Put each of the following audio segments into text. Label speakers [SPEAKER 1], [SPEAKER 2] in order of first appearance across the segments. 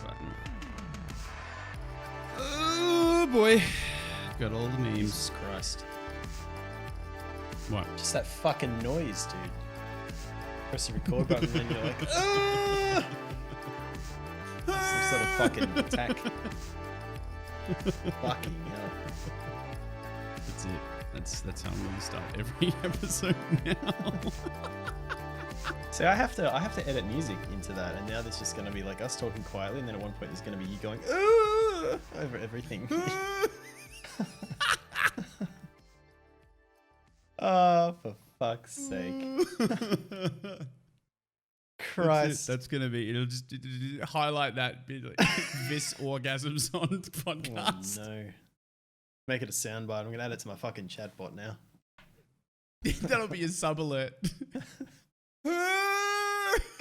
[SPEAKER 1] button. Oh boy. Got all the memes.
[SPEAKER 2] Jesus Christ.
[SPEAKER 1] What?
[SPEAKER 2] Just that fucking noise, dude. Press the record button and then you're like, ah! Some sort of fucking attack. Fucking hell.
[SPEAKER 1] That's it. That's how I'm going to start every episode now.
[SPEAKER 2] See, I have to edit music into that, and now there's just going to be like us talking quietly, and then at one point there's going to be you going over everything. Oh, for fuck's sake! Christ,
[SPEAKER 1] That's going to be. It'll just highlight that bit like this orgasms on podcast.
[SPEAKER 2] Oh no! Make it a soundbite. I'm going to add it to my fucking chatbot now.
[SPEAKER 1] That'll be a sub alert.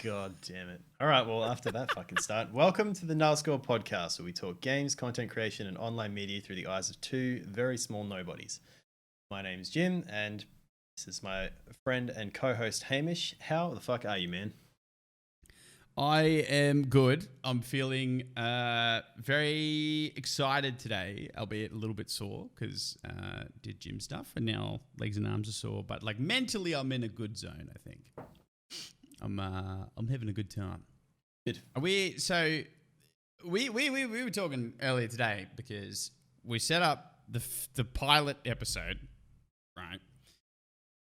[SPEAKER 2] God damn it. All right, well, after that fucking start, welcome to the NULLSCORE podcast, where we talk games, content creation, and online media through the eyes of two very small nobodies. My name's Jim, and this is my friend and co-host Hamish. How the fuck are you, man?
[SPEAKER 1] I am good. I'm feeling very excited today, albeit a little bit sore because did gym stuff and now legs and arms are sore. But like mentally, I'm in a good zone. I think I'm having a good time.
[SPEAKER 2] Good.
[SPEAKER 1] We were talking earlier today because we set up the pilot episode, right?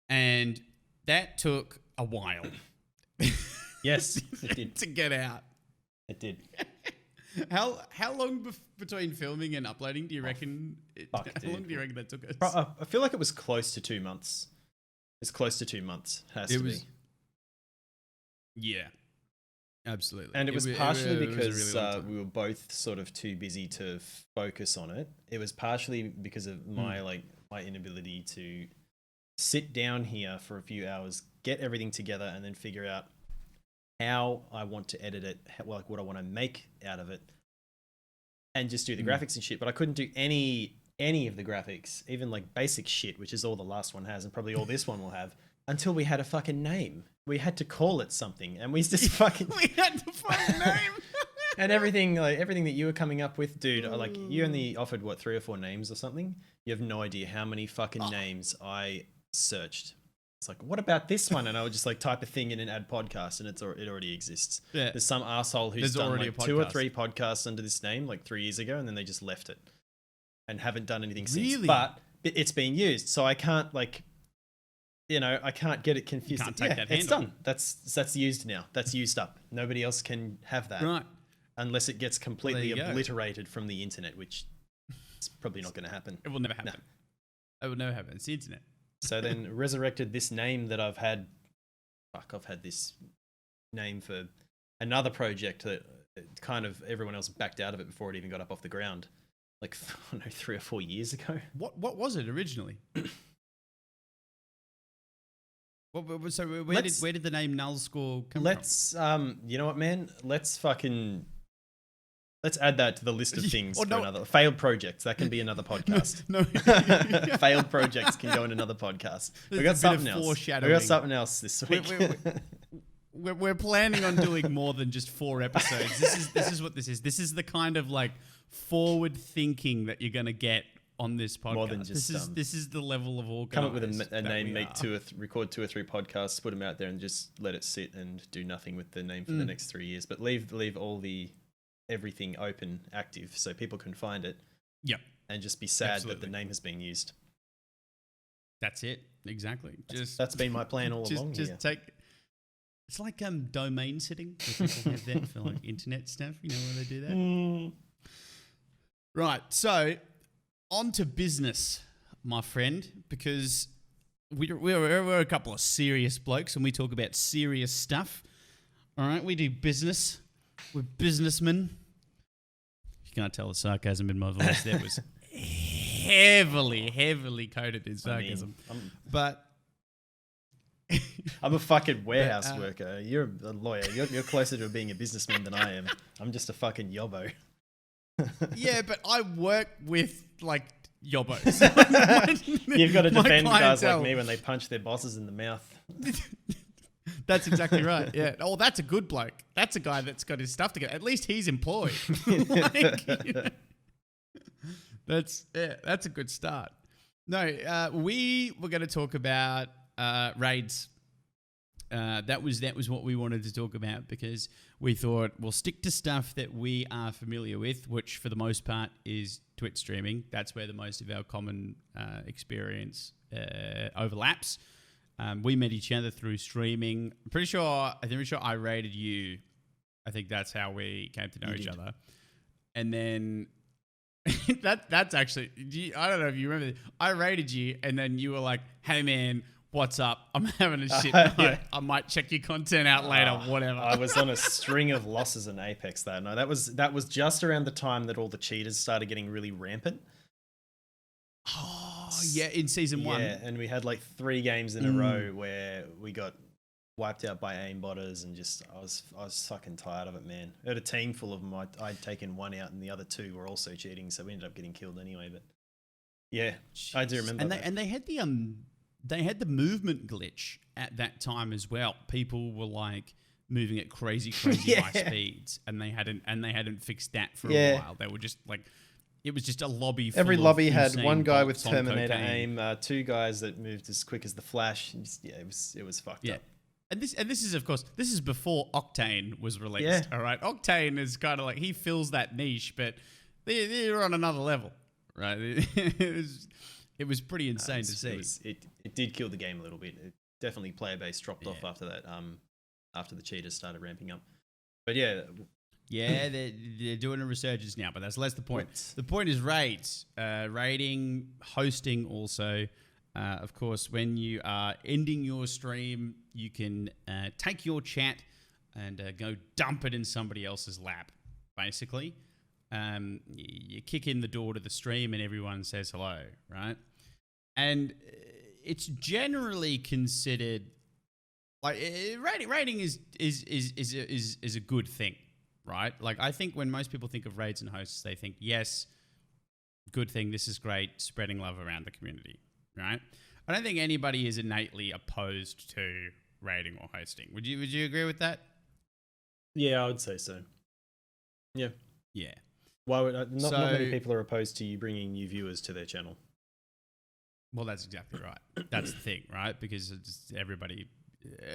[SPEAKER 1] And that took a while.
[SPEAKER 2] Yes, it did.
[SPEAKER 1] To get out.
[SPEAKER 2] It did.
[SPEAKER 1] How long between filming and uploading do you reckon? How long do you reckon that took us?
[SPEAKER 2] I feel like it was close to 2 months. It's close to 2 months. It
[SPEAKER 1] was. Be. Yeah, absolutely.
[SPEAKER 2] And it was partially because
[SPEAKER 1] really
[SPEAKER 2] we were both sort of too busy to focus on it. It was partially because of my inability to sit down here for a few hours, get everything together, and then figure out how I want to edit it, like what I want to make out of it, and just do the graphics and shit. But I couldn't do any of the graphics, even like basic shit, which is all the last one has, and probably all this one will have, until we had a fucking name. We had to call it something, and we just fucking
[SPEAKER 1] we had to find a name.
[SPEAKER 2] And everything that you were coming up with, dude, like you only offered 3 or 4 names or something. You have no idea how many fucking names I searched. It's like, what about this one? And I would just like type a thing in and add podcast, and it already exists. Yeah. There's some asshole who's done like 2 or 3 podcasts under this name like 3 years ago, and then they just left it and haven't done anything since. But it's being used, so I can't I can't get it confused.
[SPEAKER 1] You can't take that handle.
[SPEAKER 2] It's done. That's used now. That's used up. Nobody else can have that.
[SPEAKER 1] Right.
[SPEAKER 2] Unless it gets completely obliterated from the internet, which is probably not going to happen.
[SPEAKER 1] It will never happen. No. It will never happen. It's the internet.
[SPEAKER 2] So then resurrected this name that I've had. I've had this name for another project that kind of everyone else backed out of it before it even got up off the ground. Like, I don't know, 3 or 4 years ago.
[SPEAKER 1] What was it originally? So where did the name NULLSCORE come from?
[SPEAKER 2] You know what, man? Let's add that to the list of things for another failed projects. That can be another podcast.
[SPEAKER 1] No.
[SPEAKER 2] Failed projects can go in another podcast. We got something else this week.
[SPEAKER 1] We're planning on doing more than just 4 episodes. This is what this is. This is the kind of like forward thinking that you're gonna get on this podcast.
[SPEAKER 2] More than just
[SPEAKER 1] this is the level of organized.
[SPEAKER 2] Come up with a name, record 2 or 3 podcasts, put them out there, and just let it sit and do nothing with the name for the next 3 years. But leave all the everything open, active, so people can find it.
[SPEAKER 1] Yep.
[SPEAKER 2] And just be sad that the name has been used.
[SPEAKER 1] That's it. Exactly.
[SPEAKER 2] That's been my plan all along.
[SPEAKER 1] It's like domain sitting. People have that for like internet stuff. You know where they do that. Right. So on to business, my friend, because we're a couple of serious blokes and we talk about serious stuff. All right. We do business. We're businessmen. You can't tell the sarcasm in my voice. That was heavily coded in sarcasm. But
[SPEAKER 2] I'm a fucking warehouse worker. You're a lawyer. You're closer to being a businessman than I am. I'm just a fucking yobbo.
[SPEAKER 1] Yeah, but I work with like yobbos.
[SPEAKER 2] You've got to defend guys like me when they punch their bosses in the mouth.
[SPEAKER 1] That's exactly right. Yeah. Oh, that's a good bloke. That's a guy that's got his stuff together. At least he's employed. Like, you know, that's a good start. No, we were going to talk about raids. That was what we wanted to talk about because we thought we'll stick to stuff that we are familiar with, which for the most part is Twitch streaming. That's where the most of our common experience overlaps. We met each other through streaming. I'm pretty sure I rated you. I think that's how we came to know each other. And then that's actually, I don't know if you remember, I rated you and then you were like, hey man, what's up? I'm having a shit night. Yeah. I might check your content out later, whatever.
[SPEAKER 2] I was on a string of losses in Apex that night. That was just around the time that all the cheaters started getting really rampant.
[SPEAKER 1] Oh, yeah, in season 1. Yeah,
[SPEAKER 2] and we had like 3 games in a row where we got wiped out by aimbotters and just I was fucking tired of it, man. I had a team full of them. I'd taken 1 out and the other 2 were also cheating, so we ended up getting killed anyway. But yeah, jeez. I do remember that.
[SPEAKER 1] And they had the movement glitch at that time as well. People were like moving at crazy high speeds, and they hadn't fixed that for a while. They were just like, it was just a lobby. Every lobby
[SPEAKER 2] had one guy with Terminator aim, 2 guys that moved as quick as the Flash. Just, it was fucked up.
[SPEAKER 1] And this is, of course, this is before Octane was released. Yeah. All right, Octane is kind of like, he fills that niche, but they're on another level, right? It was pretty insane to see.
[SPEAKER 2] It did kill the game a little bit. It definitely player base dropped off after that. After the cheaters started ramping up, but yeah.
[SPEAKER 1] Yeah, they're doing a resurgence now, but that's less the point. The point is raids, raiding, hosting also. Of course, when you are ending your stream, you can take your chat and go dump it in somebody else's lap, basically. You kick in the door to the stream and everyone says hello, right? And it's generally considered like raiding is a good thing. Right? Like, I think when most people think of raids and hosts, they think, yes, good thing, this is great, spreading love around the community, right? I don't think anybody is innately opposed to raiding or hosting. Would you agree with that?
[SPEAKER 2] Yeah, I would say so. Yeah.
[SPEAKER 1] Yeah.
[SPEAKER 2] Why would not many people are opposed to you bringing new viewers to their channel?
[SPEAKER 1] Well, that's exactly right. That's the thing, right? Because everybody...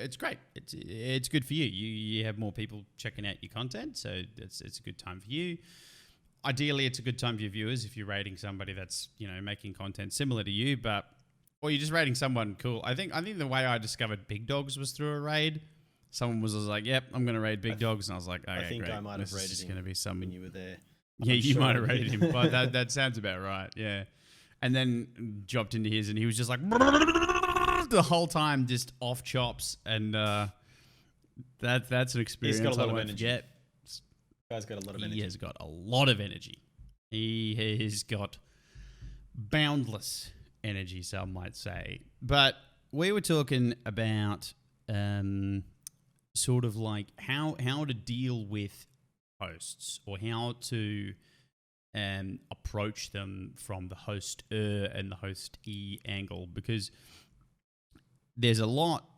[SPEAKER 1] It's great. It's good for you. You have more people checking out your content, so it's a good time for you. Ideally, it's a good time for your viewers if you're rating somebody that's making content similar to you, or you're just rating someone cool. I think the way I discovered Big Dogs was through a raid. Someone was like, "Yep, I'm going to raid Big Dogs," and I was like, "Okay,
[SPEAKER 2] I think
[SPEAKER 1] great.
[SPEAKER 2] I might have rated him. Going to be some when you were there."
[SPEAKER 1] Yeah, you might have rated him, but that sounds about right. Yeah, and then dropped into his, and he was just like. The whole time just off chops, and that's an experience I won't forget.
[SPEAKER 2] Guy's got a lot of energy.
[SPEAKER 1] He has got a lot of energy. He has got boundless energy, some might say. But we were talking about sort of like how to deal with hosts, or how to approach them from the host-er and the host-e angle, because there's a lot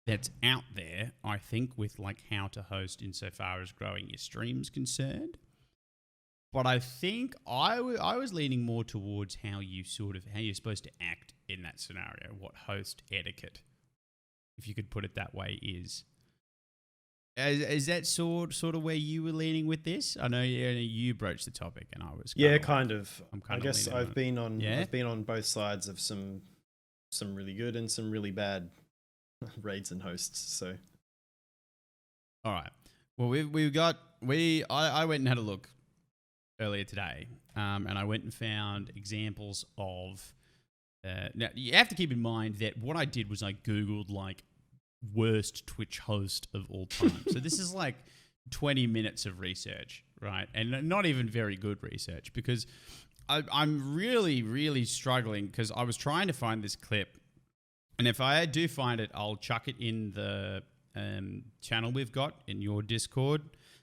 [SPEAKER 1] that's out there, I think, with like how to host insofar as growing your stream's concerned. But I think I was leaning more towards how you're supposed to act in that scenario, what host etiquette, if you could put it that way, is. Is that sort of where you were leaning with this? I know you broached the topic, and I was
[SPEAKER 2] kind of. I guess I've been on both sides of some really good and some really bad raids and hosts. So,
[SPEAKER 1] all right. Well, I went and had a look earlier today, and I went and found examples of. Now you have to keep in mind that what I did was I Googled like worst Twitch host of all time. So this is like 20 minutes of research, right? And not even very good research, because I'm really, really struggling, because I was trying to find this clip, and if I do find it, I'll chuck it in the channel we've got in your Discord,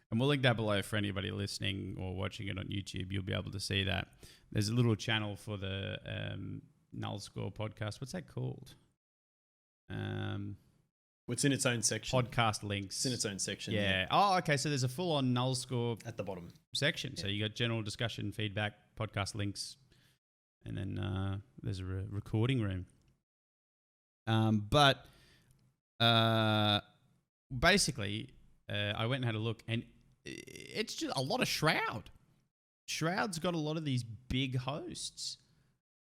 [SPEAKER 1] and we'll link that below for anybody listening or watching it on YouTube. You'll be able to see that. There's a little channel for the NULLSCORE podcast. What's that called?
[SPEAKER 2] It's in its own section.
[SPEAKER 1] podcast links.
[SPEAKER 2] It's in its own section.
[SPEAKER 1] Yeah. Oh, okay. So there's a full-on NULLSCORE
[SPEAKER 2] At the bottom
[SPEAKER 1] section. Yeah. So you got general discussion, feedback, podcast links, and then there's a recording room. But basically, I went and had a look, and it's just a lot of Shroud. Shroud's got a lot of these big hosts.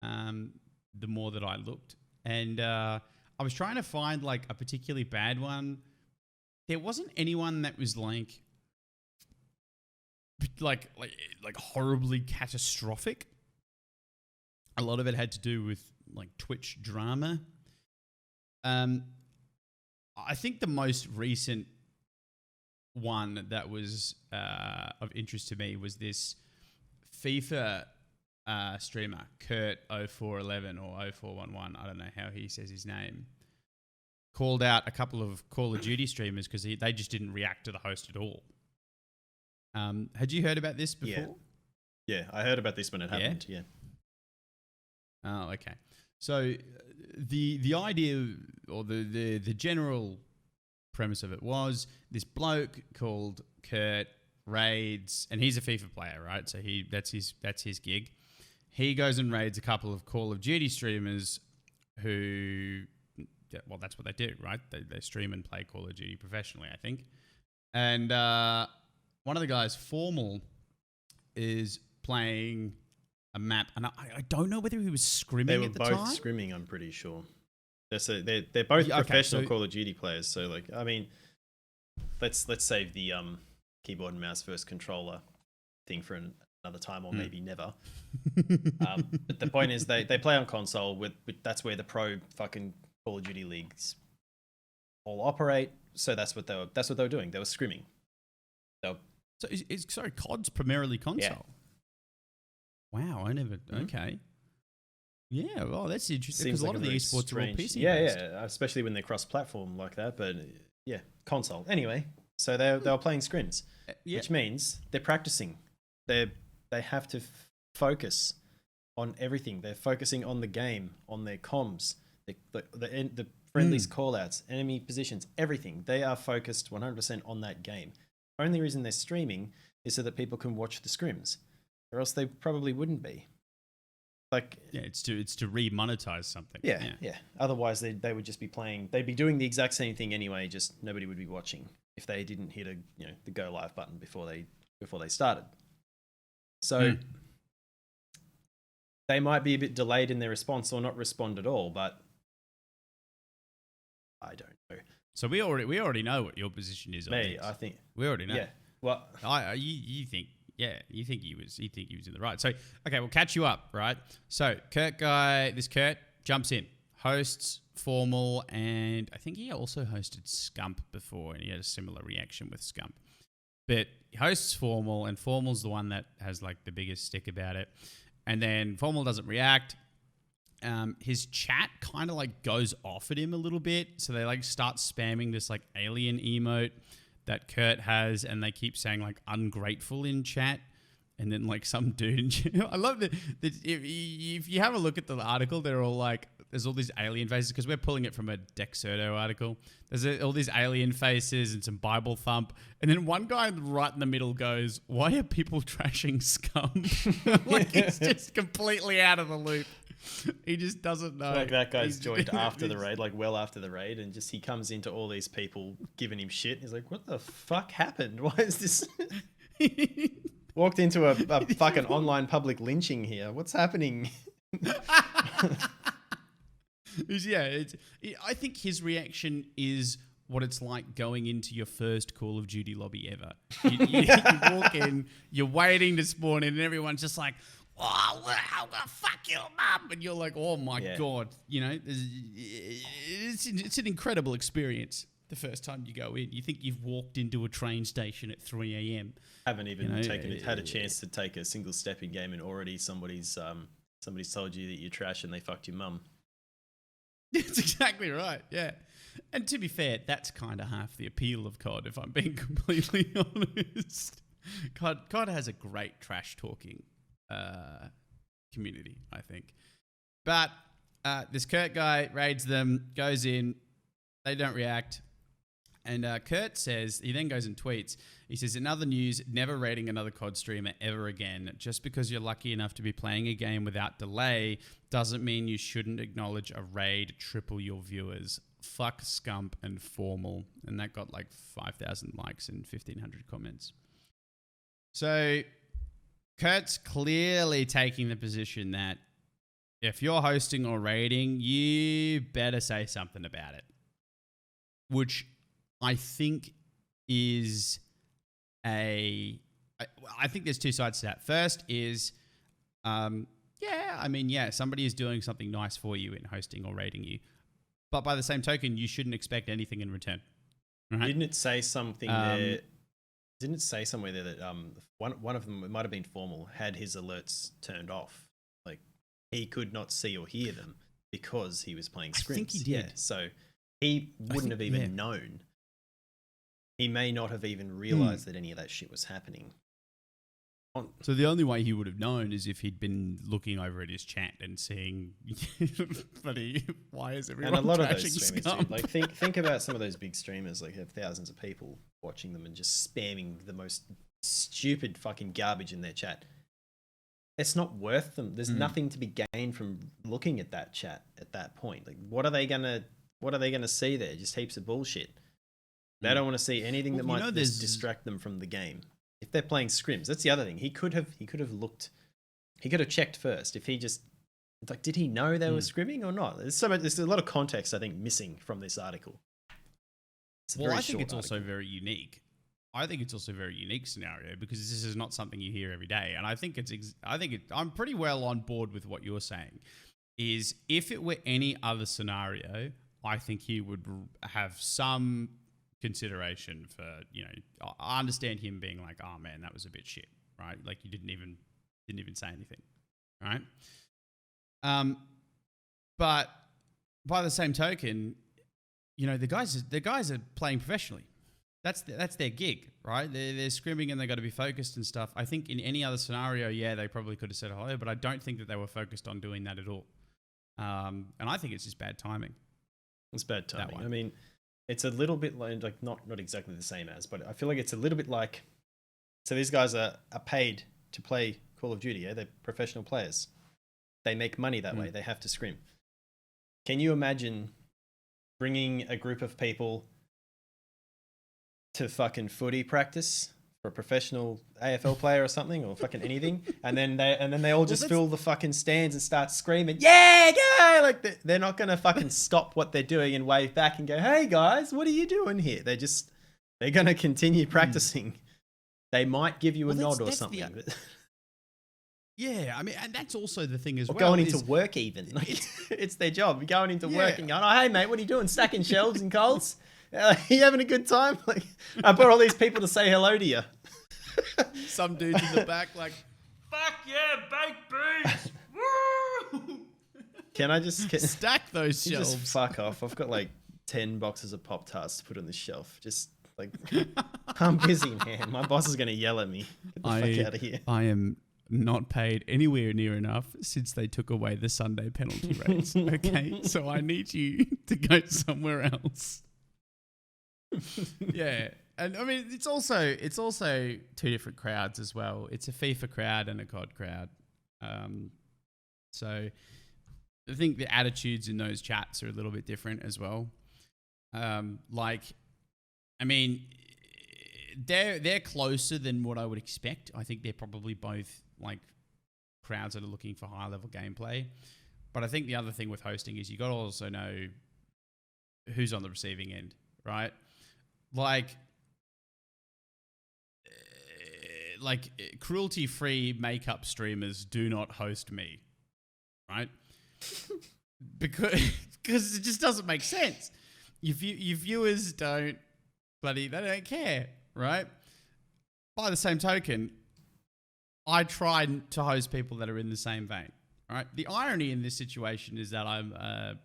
[SPEAKER 1] The more that I looked, and I was trying to find like a particularly bad one. There wasn't anyone that was like horribly catastrophic. A lot of it had to do with like Twitch drama. I think the most recent one that was of interest to me was this FIFA streamer, Kurt0411 or 0411, I don't know how he says his name, called out a couple of Call of Duty streamers because they just didn't react to the host at all. Had you heard about this before?
[SPEAKER 2] Yeah, I heard about this when it happened, yeah.
[SPEAKER 1] Oh, okay. So the idea or the general premise of it was this bloke called Kurt raids, and he's a FIFA player, right? So that's his gig. He goes and raids a couple of Call of Duty streamers who, well, that's what they do, right? They stream and play Call of Duty professionally, I think. And one of the guys, Formal, is playing a map, and I don't know whether he was scrimming at the time.
[SPEAKER 2] They were both scrimming, I'm pretty sure. They're both professional Call of Duty players. So, like, I mean, let's save the keyboard and mouse versus controller thing for another time, or maybe never. But the point is, they play on console. That's where the pro fucking Call of Duty leagues all operate. So that's what they were doing. They were scrimming.
[SPEAKER 1] Sorry, COD's primarily console. Yeah. Wow, I never. Okay. Yeah, well, that's interesting because a lot of the esports are all PC.
[SPEAKER 2] Yeah, especially when they're cross-platform like that. But yeah, console. Anyway, so they were playing scrims, which means they're practicing. They have to focus on everything. They're focusing on the game, on their comms, the friendlies, callouts, enemy positions, everything. They are focused 100% on that game. Only reason they're streaming is so that people can watch the scrims, or else they probably wouldn't be. Like,
[SPEAKER 1] yeah, it's to re-monetize something.
[SPEAKER 2] Yeah. Otherwise, they would just be playing. They'd be doing the exact same thing anyway. Just nobody would be watching if they didn't hit the go live button before they started. So they might be a bit delayed in their response or not respond at all. But I don't know.
[SPEAKER 1] So we already know what your position is.
[SPEAKER 2] I think
[SPEAKER 1] we already know.
[SPEAKER 2] Yeah. Well,
[SPEAKER 1] you think. Yeah, you think he was in the right. So, okay, we'll catch you up, right? So, this Kurt jumps in, hosts Formal, and I think he also hosted Scump before, and he had a similar reaction with Scump. But he hosts Formal, and Formal's the one that has like the biggest stick about it. And then Formal doesn't react. His chat kind of like goes off at him a little bit, so they like start spamming this like alien emote that Kurt has, and they keep saying like ungrateful in chat, and then like some dude in chat. I love that if you have a look at the article, they're all like, there's all these alien faces, because we're pulling it from a Dexerto article. There's all these alien faces and some Bible thump, and then one guy right in the middle goes, "Why are people trashing Scum?" Like, he's just completely out of the loop. He just doesn't know.
[SPEAKER 2] Like, that guy's joined after the raid, like well after the raid, and just he comes into all these people giving him shit. He's like, "What the fuck happened? Why is this?" Walked into a fucking online public lynching here. What's happening?
[SPEAKER 1] I think his reaction is what it's like going into your first Call of Duty lobby ever. You walk in, you're waiting to spawn in, and everyone's just like, "Oh, well, fuck your mum," and you're like, "Oh my god," it's an incredible experience. The first time you go in, you think you've walked into a train station at 3 a.m.
[SPEAKER 2] Haven't even had a chance to take a single step in game, and already somebody's told you that you're trash and they fucked your mum.
[SPEAKER 1] That's exactly right. Yeah, and to be fair, that's kind of half the appeal of COD, if I'm being completely honest. COD has a great trash talking community, I think. But this Kurt guy raids them, goes in, they don't react. And Kurt says, he then goes and tweets, he says, in other news, never rating another COD streamer ever again. Just because you're lucky enough to be playing a game without delay doesn't mean you shouldn't acknowledge a raid triple your viewers. Fuck Scump and Formal. And that got like 5,000 likes and 1,500 comments. So Kurt's clearly taking the position that if you're hosting or raiding, you better say something about it. Which I think is I think there's two sides to that. First is, somebody is doing something nice for you in hosting or raiding you. But by the same token, you shouldn't expect anything in return. Right?
[SPEAKER 2] Didn't it say something there? Didn't it say somewhere there that one of them, it might have been Formal, had his alerts turned off? Like he could not see or hear them because he was playing scrims.
[SPEAKER 1] I think he did.
[SPEAKER 2] Yeah, so he wouldn't have even known. He may not have even realized that any of that shit was happening.
[SPEAKER 1] So the only way he would have known is if he'd been looking over at his chat and seeing, buddy, why is everyone
[SPEAKER 2] and a lot of
[SPEAKER 1] trashing
[SPEAKER 2] those streamers
[SPEAKER 1] Scum?
[SPEAKER 2] do. Like think about some of those big streamers, like have thousands of people watching them and just spamming the most stupid fucking garbage in their chat. It's not worth them. There's nothing to be gained from looking at that chat at that point. Like what are they gonna see there? Just heaps of bullshit. They don't want to see anything that might distract them from the game. If they're playing scrims, that's the other thing. He could have looked. He could have checked first. If he just like, did he know they were scrimming or not? There's a lot of context I think missing from this article.
[SPEAKER 1] I think it's also very unique. I think it's also a very unique scenario because this is not something you hear every day. And I think I'm pretty well on board with what you're saying. Is if it were any other scenario, I think he would have some consideration for, I understand him being like, oh man, that was a bit shit, right? Like you didn't even say anything, right? But by the same token, the guys are playing professionally. That's their gig, right? They're scrimming and they got to be focused and stuff. I think in any other scenario, they probably could have said hello, but I don't think that they were focused on doing that at all. And I think it's just bad timing.
[SPEAKER 2] It's bad timing. I mean, it's a little bit like not exactly the same as, but I feel like it's a little bit like, so these guys are paid to play Call of Duty. Yeah? They're professional players. They make money that way. They have to scrim. Can you imagine bringing a group of people to fucking footy practice for a professional AFL player or something, or fucking anything, and then they all just fill the fucking stands and start screaming, yeah, go! Like they're not gonna fucking stop what they're doing and wave back and go, hey guys, what are you doing here? They're gonna continue practicing. They might give you a nod or something.
[SPEAKER 1] Yeah, I mean, and that's also the thing as well.
[SPEAKER 2] Going into work even. Like, it's their job. You're going into work and going, oh, hey, mate, what are you doing? Stacking shelves in Coles? You having a good time? Like, I brought all these people to say hello to you.
[SPEAKER 1] Some dudes in the back like, fuck yeah, baked beans! Woo!
[SPEAKER 2] Can I just...
[SPEAKER 1] stack those shelves?
[SPEAKER 2] Just fuck off. I've got like 10 boxes of Pop-Tarts to put on the shelf. Just like, I'm busy, man. My boss is going to yell at me. Get the fuck out of here.
[SPEAKER 1] I am not paid anywhere near enough since they took away the Sunday penalty rates. Okay, so I need you to go somewhere else. Yeah, and I mean it's also two different crowds as well. It's a FIFA crowd and a COD crowd. So I think the attitudes in those chats are a little bit different as well. I mean, they're closer than what I would expect. I think they're probably both like crowds that are looking for high level gameplay. But I think the other thing with hosting is you got to also know who's on the receiving end, right? Like cruelty-free makeup streamers do not host me, right? because it just doesn't make sense. Your viewers they don't care, right? By the same token, I try to host people that are in the same vein, right? The irony in this situation is that I'm a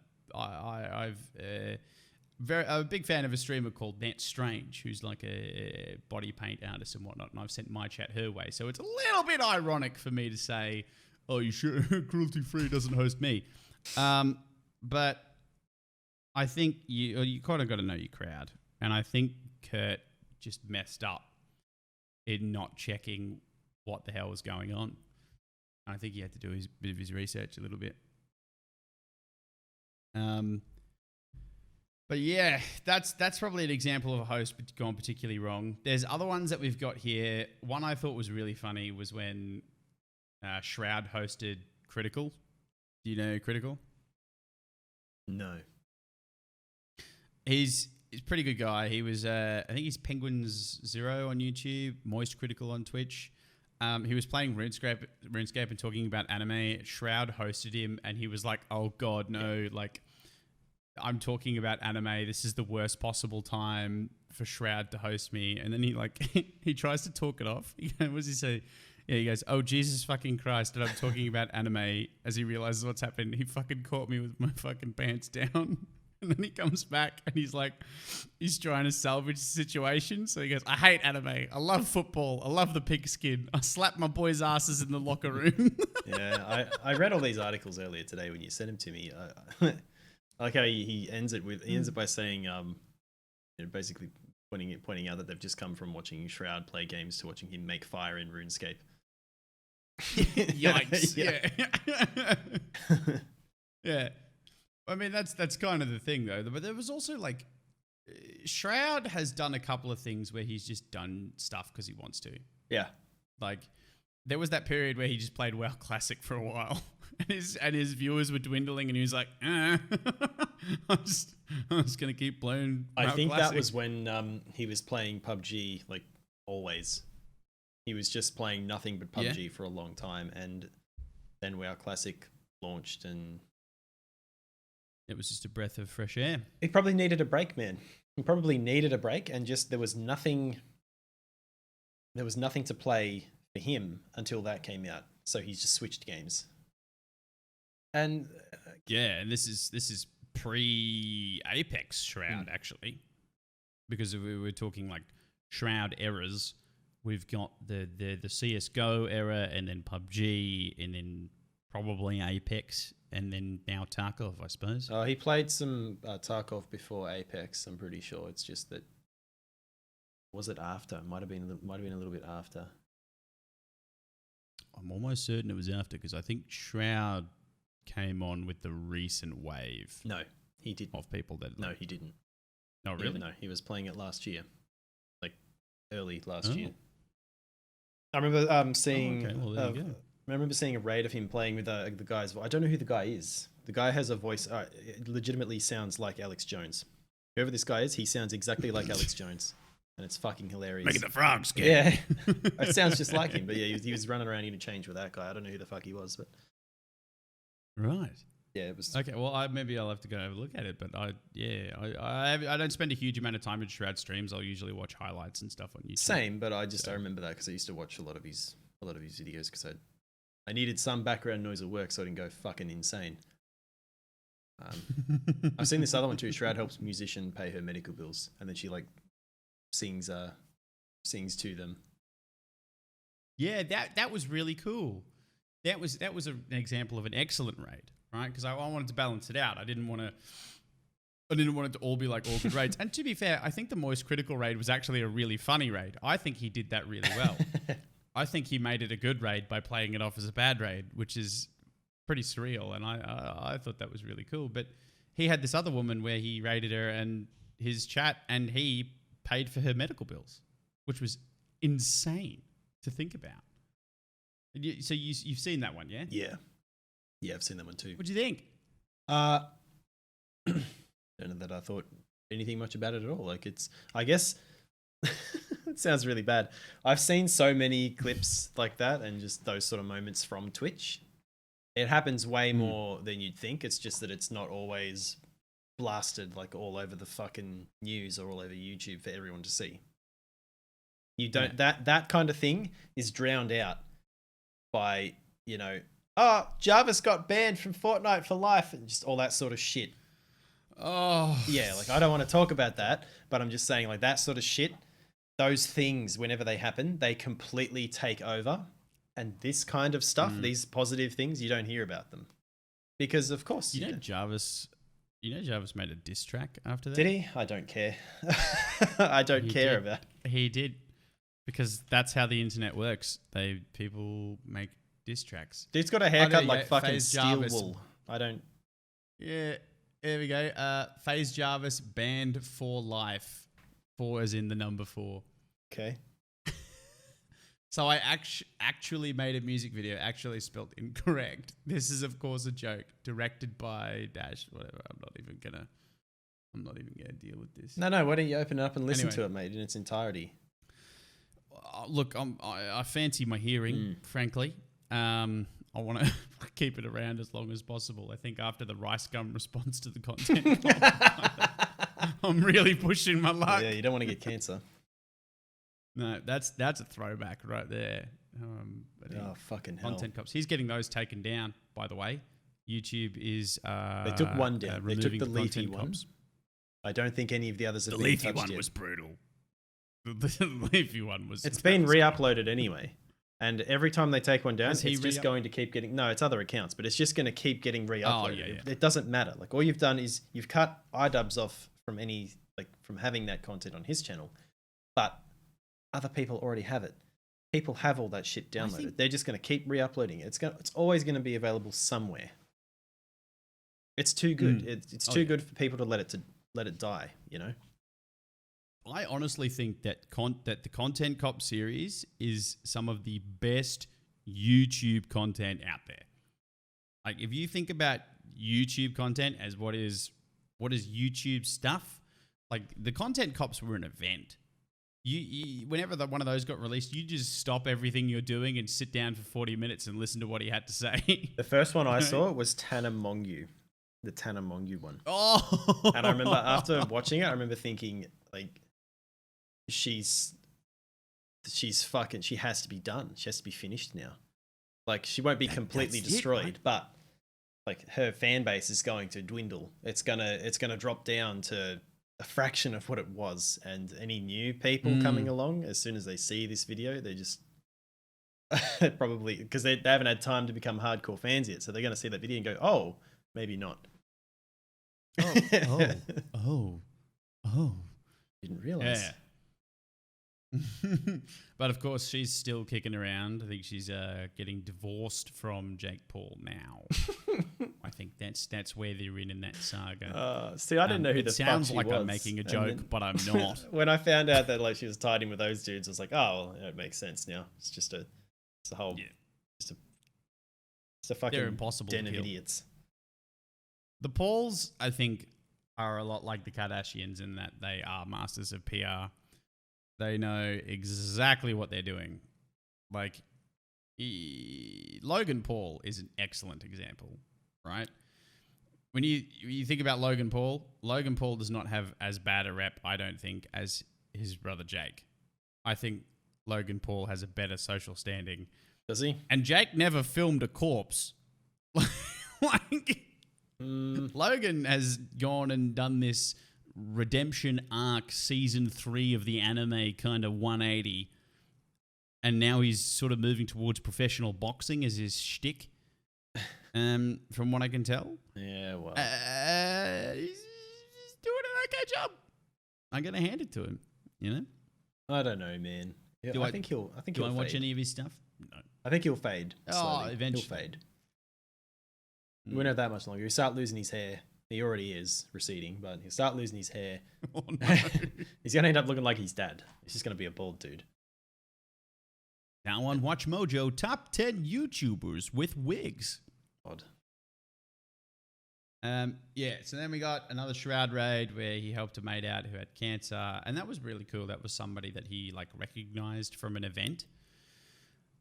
[SPEAKER 1] big fan of a streamer called Net Strange, who's like a body paint artist and whatnot, and I've sent my chat her way. So it's a little bit ironic for me to say, oh, you sure cruelty-free doesn't host me? But I think you kind of got to know your crowd. And I think Kurt just messed up in not checking what the hell was going on. I think he had to do his bit of his research a little bit. But yeah, that's probably an example of a host gone particularly wrong. There's other ones that we've got here. One I thought was really funny was when Shroud hosted Critical. Do you know Critical?
[SPEAKER 2] No.
[SPEAKER 1] He's a pretty good guy. He was, I think he's Penguins Zero on YouTube, Moist Critical on Twitch. He was playing RuneScape and talking about anime. Shroud hosted him, and he was like, "Oh God, no! Like, I'm talking about anime. This is the worst possible time for Shroud to host me." And then he he tries to talk it off. What does he say? Yeah, he goes, "Oh Jesus fucking Christ!" And I'm talking about anime. As he realizes what's happened, he fucking caught me with my fucking pants down. And then he comes back and he's trying to salvage the situation. So he goes, "I hate anime. I love football. I love the pigskin. I slap my boys' asses in the locker room."
[SPEAKER 2] Yeah, I read all these articles earlier today when you sent them to me. I like how he ends it by saying, basically pointing out that they've just come from watching Shroud play games to watching him make fire in RuneScape.
[SPEAKER 1] Yikes! Yeah. Yeah. I mean, that's kind of the thing, though. But there was also, Shroud has done a couple of things where he's just done stuff because he wants to.
[SPEAKER 2] Yeah.
[SPEAKER 1] Like, there was that period where he just played WoW Classic for a while. And his viewers were dwindling, and he was like, I'm just going to keep playing WoW
[SPEAKER 2] I think
[SPEAKER 1] Classic.
[SPEAKER 2] that was when he was playing PUBG, always. He was just playing nothing but PUBG for a long time, and then WoW Classic launched, and
[SPEAKER 1] it was just a breath of fresh air.
[SPEAKER 2] He probably needed a break, man. He probably needed a break, and just there was nothing to play for him until that came out. So he just switched games. And
[SPEAKER 1] and this is pre-Apex Shroud actually, because we were talking like Shroud eras. We've got the CS:GO era, and then PUBG, and then probably Apex, and then now Tarkov, I suppose.
[SPEAKER 2] He played some Tarkov before Apex. I'm pretty sure. It's just that, was it after? Might have been a little bit after.
[SPEAKER 1] I'm almost certain it was after, because I think Shroud came on with the recent wave.
[SPEAKER 2] No, he didn't.
[SPEAKER 1] Of people that.
[SPEAKER 2] No, he didn't.
[SPEAKER 1] No, really?
[SPEAKER 2] No, he was playing it last year, early last year. I remember seeing.
[SPEAKER 1] Okay, well, there you go.
[SPEAKER 2] I remember seeing a raid of him playing with the guy's. I don't know who the guy is. The guy has a voice. It legitimately sounds like Alex Jones. Whoever this guy is, he sounds exactly like Alex Jones, and it's fucking hilarious.
[SPEAKER 1] Making the frogs scared.
[SPEAKER 2] Yeah, it sounds just like him. But yeah, he was running around interchange with that guy. I don't know who the fuck he was, but
[SPEAKER 1] right.
[SPEAKER 2] Yeah, it was
[SPEAKER 1] okay. Well, maybe I'll have to go have a look at it. But I don't spend a huge amount of time in Shroud streams. I'll usually watch highlights and stuff on YouTube.
[SPEAKER 2] Same, but I remember that because I used to watch a lot of his videos because I needed some background noise at work so I didn't go fucking insane. I've seen this other one too. Shroud helps musician pay her medical bills, and then she sings to them.
[SPEAKER 1] Yeah, that was really cool. That was an example of an excellent raid, right? Because I wanted to balance it out. I didn't want it to all be like all good raids. And to be fair, I think the Moist Critical raid was actually a really funny raid. I think he did that really well. I think he made it a good raid by playing it off as a bad raid, which is pretty surreal. And I thought that was really cool. But he had this other woman where he raided her and his chat, and he paid for her medical bills, which was insane to think about. So you've seen that one, yeah?
[SPEAKER 2] Yeah, I've seen that one too.
[SPEAKER 1] What do you think?
[SPEAKER 2] Don't know that I thought anything much about it at all. I guess it sounds really bad. I've seen so many clips like that and just those sort of moments from Twitch. It happens way more than you'd think. It's just that it's not always blasted all over the fucking news or all over YouTube for everyone to see. You don't that kind of thing is drowned out by, Jarvis got banned from Fortnite for life and just all that sort of shit.
[SPEAKER 1] Oh.
[SPEAKER 2] Yeah, I don't want to talk about that, but I'm just saying that sort of shit, those things, whenever they happen, they completely take over. And this kind of stuff, these positive things, you don't hear about them. Because, of course,
[SPEAKER 1] Jarvis You know, Jarvis made a diss track after that.
[SPEAKER 2] Did he? I don't care. I don't care
[SPEAKER 1] did.
[SPEAKER 2] about.
[SPEAKER 1] He did, because that's how the internet works. People make diss tracks.
[SPEAKER 2] Dude's got a haircut like fucking
[SPEAKER 1] FaZe
[SPEAKER 2] steel
[SPEAKER 1] Jarvis.
[SPEAKER 2] wool. I don't.
[SPEAKER 1] Yeah, there we go. FaZe Jarvis banned for life. 4 as in the number 4.
[SPEAKER 2] Okay.
[SPEAKER 1] So I actually made a music video, actually spelled incorrect. This is, of course, a joke. Directed by Dash, whatever. I'm not even gonna deal with this.
[SPEAKER 2] No. Why don't you open it up and listen to it, mate, in its entirety?
[SPEAKER 1] Look, I fancy my hearing, frankly. I want to keep it around as long as possible. I think after the rice gum response to the content, I'm really pushing my luck.
[SPEAKER 2] Yeah, you don't want to get cancer.
[SPEAKER 1] No, that's a throwback right there.
[SPEAKER 2] Oh, fucking hell.
[SPEAKER 1] Content cops. He's getting those taken down, by the way. YouTube is
[SPEAKER 2] they took one down. They took the leafy one.
[SPEAKER 1] Cops.
[SPEAKER 2] I don't think any of the others have
[SPEAKER 1] the
[SPEAKER 2] been
[SPEAKER 1] leafy
[SPEAKER 2] touched
[SPEAKER 1] one
[SPEAKER 2] yet.
[SPEAKER 1] was brutal. The leafy one was.
[SPEAKER 2] It's been re-uploaded anyway. And every time they take one down,
[SPEAKER 1] Is
[SPEAKER 2] it's just going to keep getting... No, it's other accounts, but it's just going to keep getting re-uploaded. It doesn't matter. Like, all you've done is you've cut iDubbbz off from from having that content on his channel, but other people already have it. People have all that shit downloaded. They're just going to keep re-uploading it. It's always going to be available somewhere. It's too good. It's too good for people to let it die, you know?
[SPEAKER 1] I honestly think that the Content Cop series is some of the best YouTube content out there. Like, if you think about YouTube content as what is YouTube stuff, like, the Content Cops were an event. You whenever one of those got released, you just stop everything you're doing and sit down for 40 minutes and listen to what he had to say.
[SPEAKER 2] The first one I saw was Tana Mongeau, the Tana Mongeau one.
[SPEAKER 1] Oh,
[SPEAKER 2] and I remember after watching it, I remember thinking, like, she's fucking, she has to be done. She has to be finished now. Like, she won't be completely destroyed,
[SPEAKER 1] right?
[SPEAKER 2] but like, her fan base is going to dwindle. It's gonna drop down to a fraction of what it was. And any new people coming along, as soon as they see this video, they just probably, because they haven't had time to become hardcore fans yet, so they're gonna see that video and go, oh, maybe not.
[SPEAKER 1] Oh.
[SPEAKER 2] Didn't realize.
[SPEAKER 1] Yeah. But of course, she's still kicking around. I think she's getting divorced from Jake Paul now. I think that's where they're in that saga.
[SPEAKER 2] See, I didn't know who the fuck she was.
[SPEAKER 1] It sounds like I'm making a joke, but I'm not.
[SPEAKER 2] When I found out that like she was tied in with those dudes, I was like, oh, well, it makes sense now. It's a whole, it's a fucking
[SPEAKER 1] they're impossible
[SPEAKER 2] den
[SPEAKER 1] to
[SPEAKER 2] of
[SPEAKER 1] kill.
[SPEAKER 2] idiots.
[SPEAKER 1] The Pauls, I think, are a lot like the Kardashians in that they are masters of PR. They know exactly what they're doing. Like, Logan Paul is an excellent example, right? When you think about Logan Paul does not have as bad a rep, I don't think, as his brother Jake. I think Logan Paul has a better social standing.
[SPEAKER 2] Does he?
[SPEAKER 1] And Jake never filmed a corpse. Logan has gone and done this redemption arc, season 3 of the anime kind of 180, and now he's sort of moving towards professional boxing as his shtick. From what I can tell,
[SPEAKER 2] yeah, well,
[SPEAKER 1] he's doing an okay job. I'm gonna hand it to him. You know,
[SPEAKER 2] I don't know, man. Yeah, I think he'll.
[SPEAKER 1] Do I watch any of his stuff? No.
[SPEAKER 2] I think he'll fade. Slowly.
[SPEAKER 1] Eventually
[SPEAKER 2] he'll fade. We won't have that much longer. He'll start losing his hair. He already is receding, but he'll start losing his hair.
[SPEAKER 1] Oh, no.
[SPEAKER 2] He's going to end up looking like his dad. He's just going to be a bald dude.
[SPEAKER 1] Now on Watch Mojo, top 10 YouTubers with wigs.
[SPEAKER 2] Odd.
[SPEAKER 1] So then we got another Shroud raid where he helped a mate out who had cancer, and that was really cool. That was somebody that he like recognized from an event.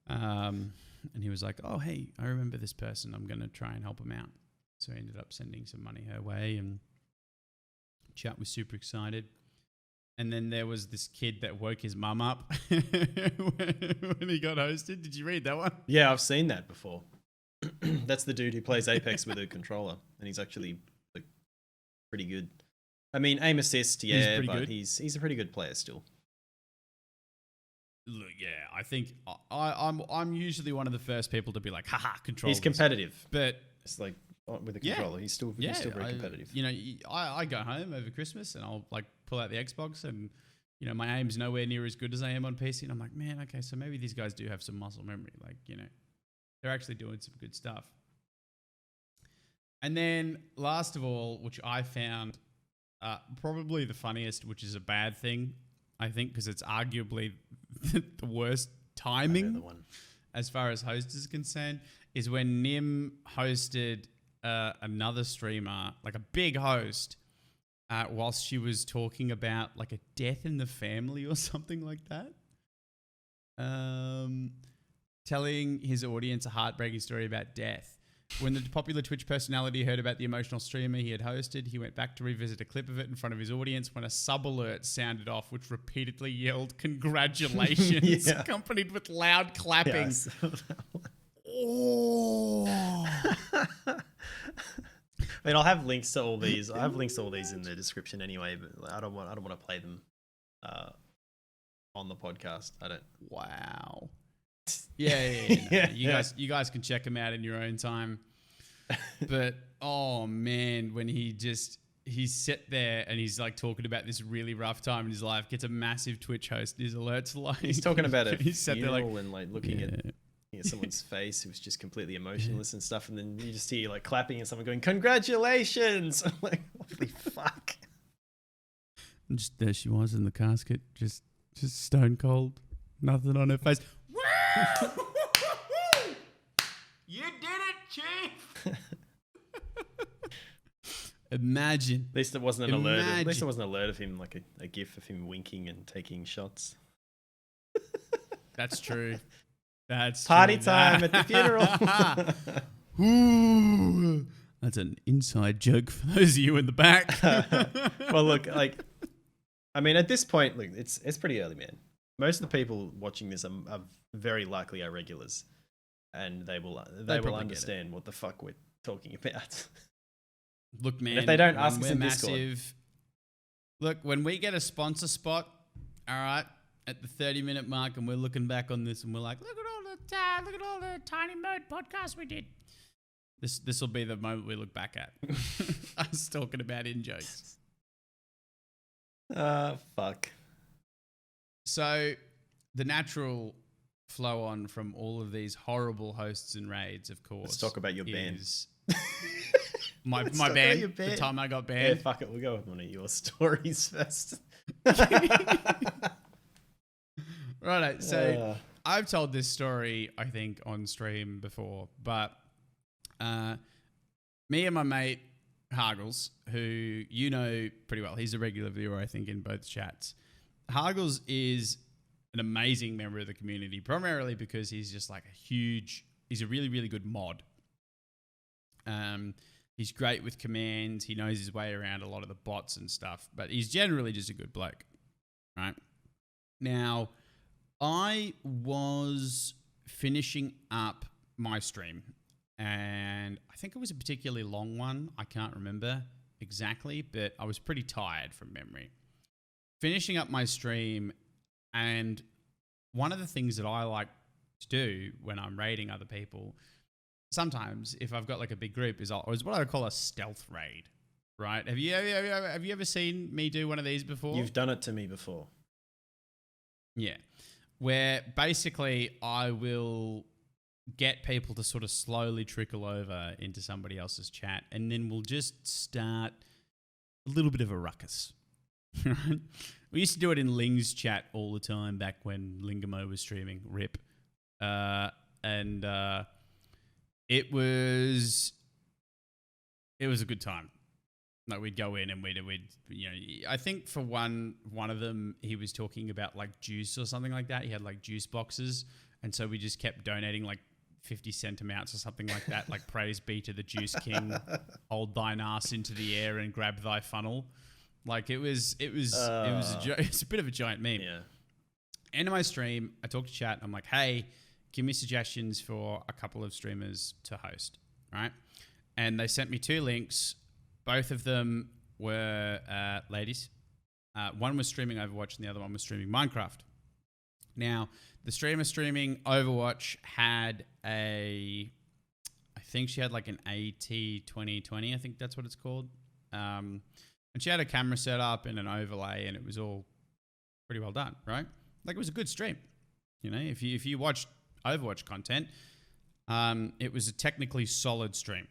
[SPEAKER 1] And he was like, oh, hey, I remember this person. I'm going to try and help him out. So he ended up sending some money her way, and Chat was super excited. And then there was this kid that woke his mum up when he got hosted. Did you read that one?
[SPEAKER 2] Yeah, I've seen that before. That's the dude who plays Apex with a controller, and he's actually like pretty good. I mean, aim assist, yeah, but he's a pretty good player still.
[SPEAKER 1] Look, yeah, I think I'm usually one of the first people to be like, haha, controllers.
[SPEAKER 2] He's competitive,
[SPEAKER 1] but
[SPEAKER 2] it's like with a
[SPEAKER 1] Yeah.
[SPEAKER 2] controller. He's still very competitive.
[SPEAKER 1] I go home over Christmas and I'll like pull out the Xbox and my aim's nowhere near as good as I am on PC, and I'm like, man, okay, so maybe these guys do have some muscle memory. Like, they're actually doing some good stuff. And then last of all, which I found probably the funniest, which is a bad thing, I think, because it's arguably the worst timing as far as host is concerned, is when Nim hosted another streamer, like a big host, whilst she was talking about like a death in the family or something like that. Telling his audience a heartbreaking story about death. When the popular Twitch personality heard about the emotional streamer he had hosted, he went back to revisit a clip of it in front of his audience when a sub-alert sounded off, which repeatedly yelled, "Congratulations," accompanied with loud clapping.
[SPEAKER 2] Yes.
[SPEAKER 1] Oh.
[SPEAKER 2] I mean, I'll have links to all these. I have links to all these in the description anyway, but I don't want to play them on the podcast. I don't.
[SPEAKER 1] Wow. Yeah. You guys can check them out in your own time. But oh man, when he's sat there and he's like talking about this really rough time in his life, gets a massive Twitch host. His alerts like
[SPEAKER 2] he's talking about a
[SPEAKER 1] he's sat
[SPEAKER 2] funeral
[SPEAKER 1] there
[SPEAKER 2] and like looking at someone's face who's just completely emotionless and stuff, and then you just hear like clapping and someone going, "Congratulations!" I'm like, holy fuck!
[SPEAKER 1] And just there she was in the casket, just stone cold, nothing on her face. You did it, Chief! Imagine.
[SPEAKER 2] At least it wasn't an alert. At least it wasn't an alert of him, like a gif of him winking and taking shots.
[SPEAKER 1] That's true. That's
[SPEAKER 2] party
[SPEAKER 1] true.
[SPEAKER 2] time at the funeral.
[SPEAKER 1] Ooh, that's an inside joke for those of you in the back.
[SPEAKER 2] Well, look, like, I mean, at this point, look, it's pretty early, man. Most of the people watching this are very likely our regulars, and they will understand what the fuck we're talking about.
[SPEAKER 1] Look, man,
[SPEAKER 2] and if they don't ask us in
[SPEAKER 1] massive,
[SPEAKER 2] Discord.
[SPEAKER 1] Look, when we get a sponsor spot, all right, at the 30-minute mark, and we're looking back on this, and we're like, look at all the Tiny Mode podcasts we did. This will be the moment we look back at us talking about in-jokes.
[SPEAKER 2] Fuck.
[SPEAKER 1] So the natural flow on from all of these horrible hosts and raids, of course.
[SPEAKER 2] Let's talk about your band.
[SPEAKER 1] My band, the time I got banned.
[SPEAKER 2] Yeah, fuck it. We'll go with one of your stories first.
[SPEAKER 1] Right. So I've told this story, I think, on stream before, but me and my mate, Hargles, who you know pretty well, he's a regular viewer, I think, in both chats. Hargles is an amazing member of the community, primarily because he's just like he's a really, really good mod. He's great with commands. He knows his way around a lot of the bots and stuff, but he's generally just a good bloke, right? Now, I was finishing up my stream, and I think it was a particularly long one. I can't remember exactly, but I was pretty tired from memory. Finishing up my stream, and one of the things that I like to do when I'm raiding other people, sometimes if I've got like a big group, is what I call a stealth raid, right? Have you ever seen me do one of these before?
[SPEAKER 2] You've done it to me before.
[SPEAKER 1] Yeah, where basically I will get people to sort of slowly trickle over into somebody else's chat, and then we'll just start a little bit of a ruckus. We used to do it in Ling's chat all the time back when Lingamo was streaming. RIP. And it was a good time. Like, we'd go in and we'd I think for one of them, he was talking about like juice or something like that. He had like juice boxes, and so we just kept donating like 50 cent amounts or something like that. Like, praise be to the Juice King, hold thine ass into the air and grab thy funnel. Like, it's a bit of a giant meme.
[SPEAKER 2] Yeah.
[SPEAKER 1] End of my stream, I talk to chat. I'm like, hey, give me suggestions for a couple of streamers to host, right? And they sent me 2 links. Both of them were ladies. One was streaming Overwatch and the other one was streaming Minecraft. Now, the streamer streaming Overwatch had I think she had like an AT2020. I think that's what it's called. And she had a camera set up and an overlay, and it was all pretty well done, right? Like, it was a good stream. You know, if you watched Overwatch content, it was a technically solid stream.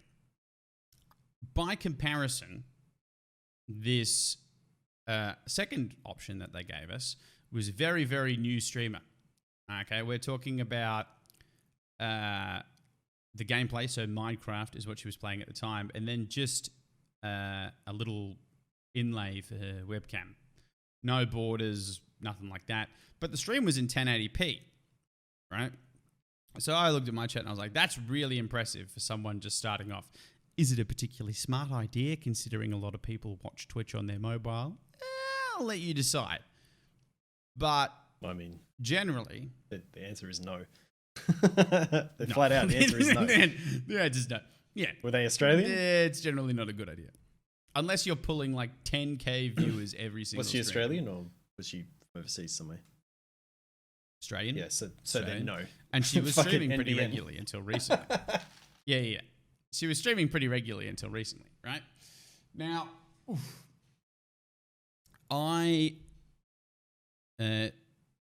[SPEAKER 1] By comparison, this second option that they gave us was a very, very new streamer. Okay, we're talking about the gameplay. So Minecraft is what she was playing at the time, and then just a little inlay for her webcam. No borders, nothing like that. But the stream was in 1080p, right? So I looked at my chat and I was like, that's really impressive for someone just starting off. Is it a particularly smart idea considering a lot of people watch Twitch on their mobile? I'll let you decide. But
[SPEAKER 2] I mean,
[SPEAKER 1] generally,
[SPEAKER 2] the answer is no. No. Flat out, the answer is no.
[SPEAKER 1] Yeah, just no. Yeah.
[SPEAKER 2] Were they Australian?
[SPEAKER 1] Yeah, it's generally not a good idea. Unless you're pulling like 10K viewers every single
[SPEAKER 2] Was she
[SPEAKER 1] stream.
[SPEAKER 2] Australian or was she overseas somewhere?
[SPEAKER 1] Australian?
[SPEAKER 2] Yeah, so
[SPEAKER 1] Australian.
[SPEAKER 2] then no.
[SPEAKER 1] And she was
[SPEAKER 2] Fucking
[SPEAKER 1] streaming pretty
[SPEAKER 2] NBN.
[SPEAKER 1] regularly until recently. Yeah. She was streaming pretty regularly until recently, right? Now,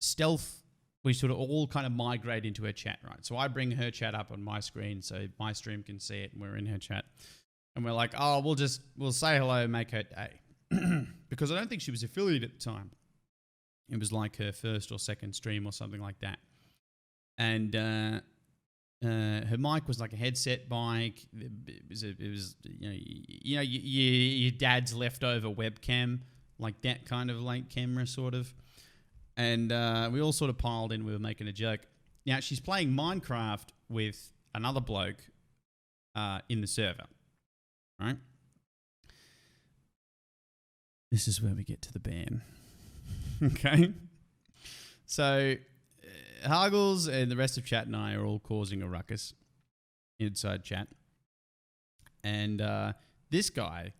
[SPEAKER 1] Stealth, we sort of all kind of migrate into her chat, right? So I bring her chat up on my screen so my stream can see it and we're in her chat. And we're like, oh, we'll say hello and make her day. Because I don't think she was affiliated at the time. It was like her first or second stream or something like that. And her mic was like a headset mic. It was your dad's leftover webcam, like that kind of like camera sort of. And we all sort of piled in. We were making a joke. Now she's playing Minecraft with another bloke in the server, right? This is where we get to the ban. Okay. So Hargles and the rest of chat and I are all causing a ruckus inside chat. And this guy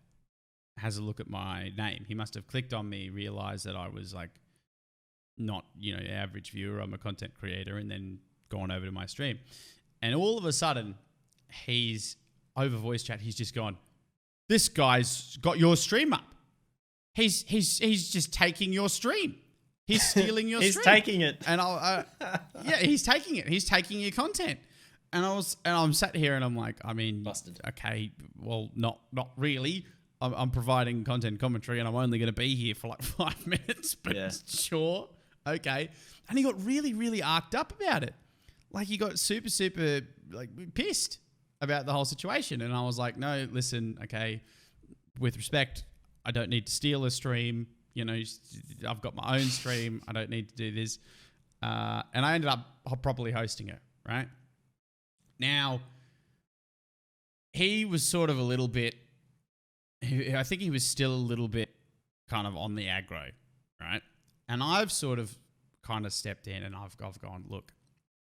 [SPEAKER 1] has a look at my name. He must have clicked on me, realized that I was like not, average viewer. I'm a content creator, and then gone over to my stream. And all of a sudden, he's over voice chat. He's just gone, this guy's got your stream up. He's just taking your stream. He's stealing your
[SPEAKER 2] He's
[SPEAKER 1] stream.
[SPEAKER 2] taking it.
[SPEAKER 1] And he's taking it. He's taking your content. And I'm sat here and I'm like, I mean,
[SPEAKER 2] Busted.
[SPEAKER 1] Okay, well, not really. I'm providing content commentary and I'm only going to be here for like 5 minutes, but
[SPEAKER 2] Yeah.
[SPEAKER 1] sure. Okay. And he got really, really arced up about it. Like he got super, super like pissed about the whole situation. And I was like, no, listen, okay, with respect, I don't need to steal a stream. I've got my own stream. I don't need to do this. And I ended up properly hosting it, right? Now, he was sort of a little bit, I think he was still a little bit kind of on the aggro, right? And I've sort of kind of stepped in and I've gone, look,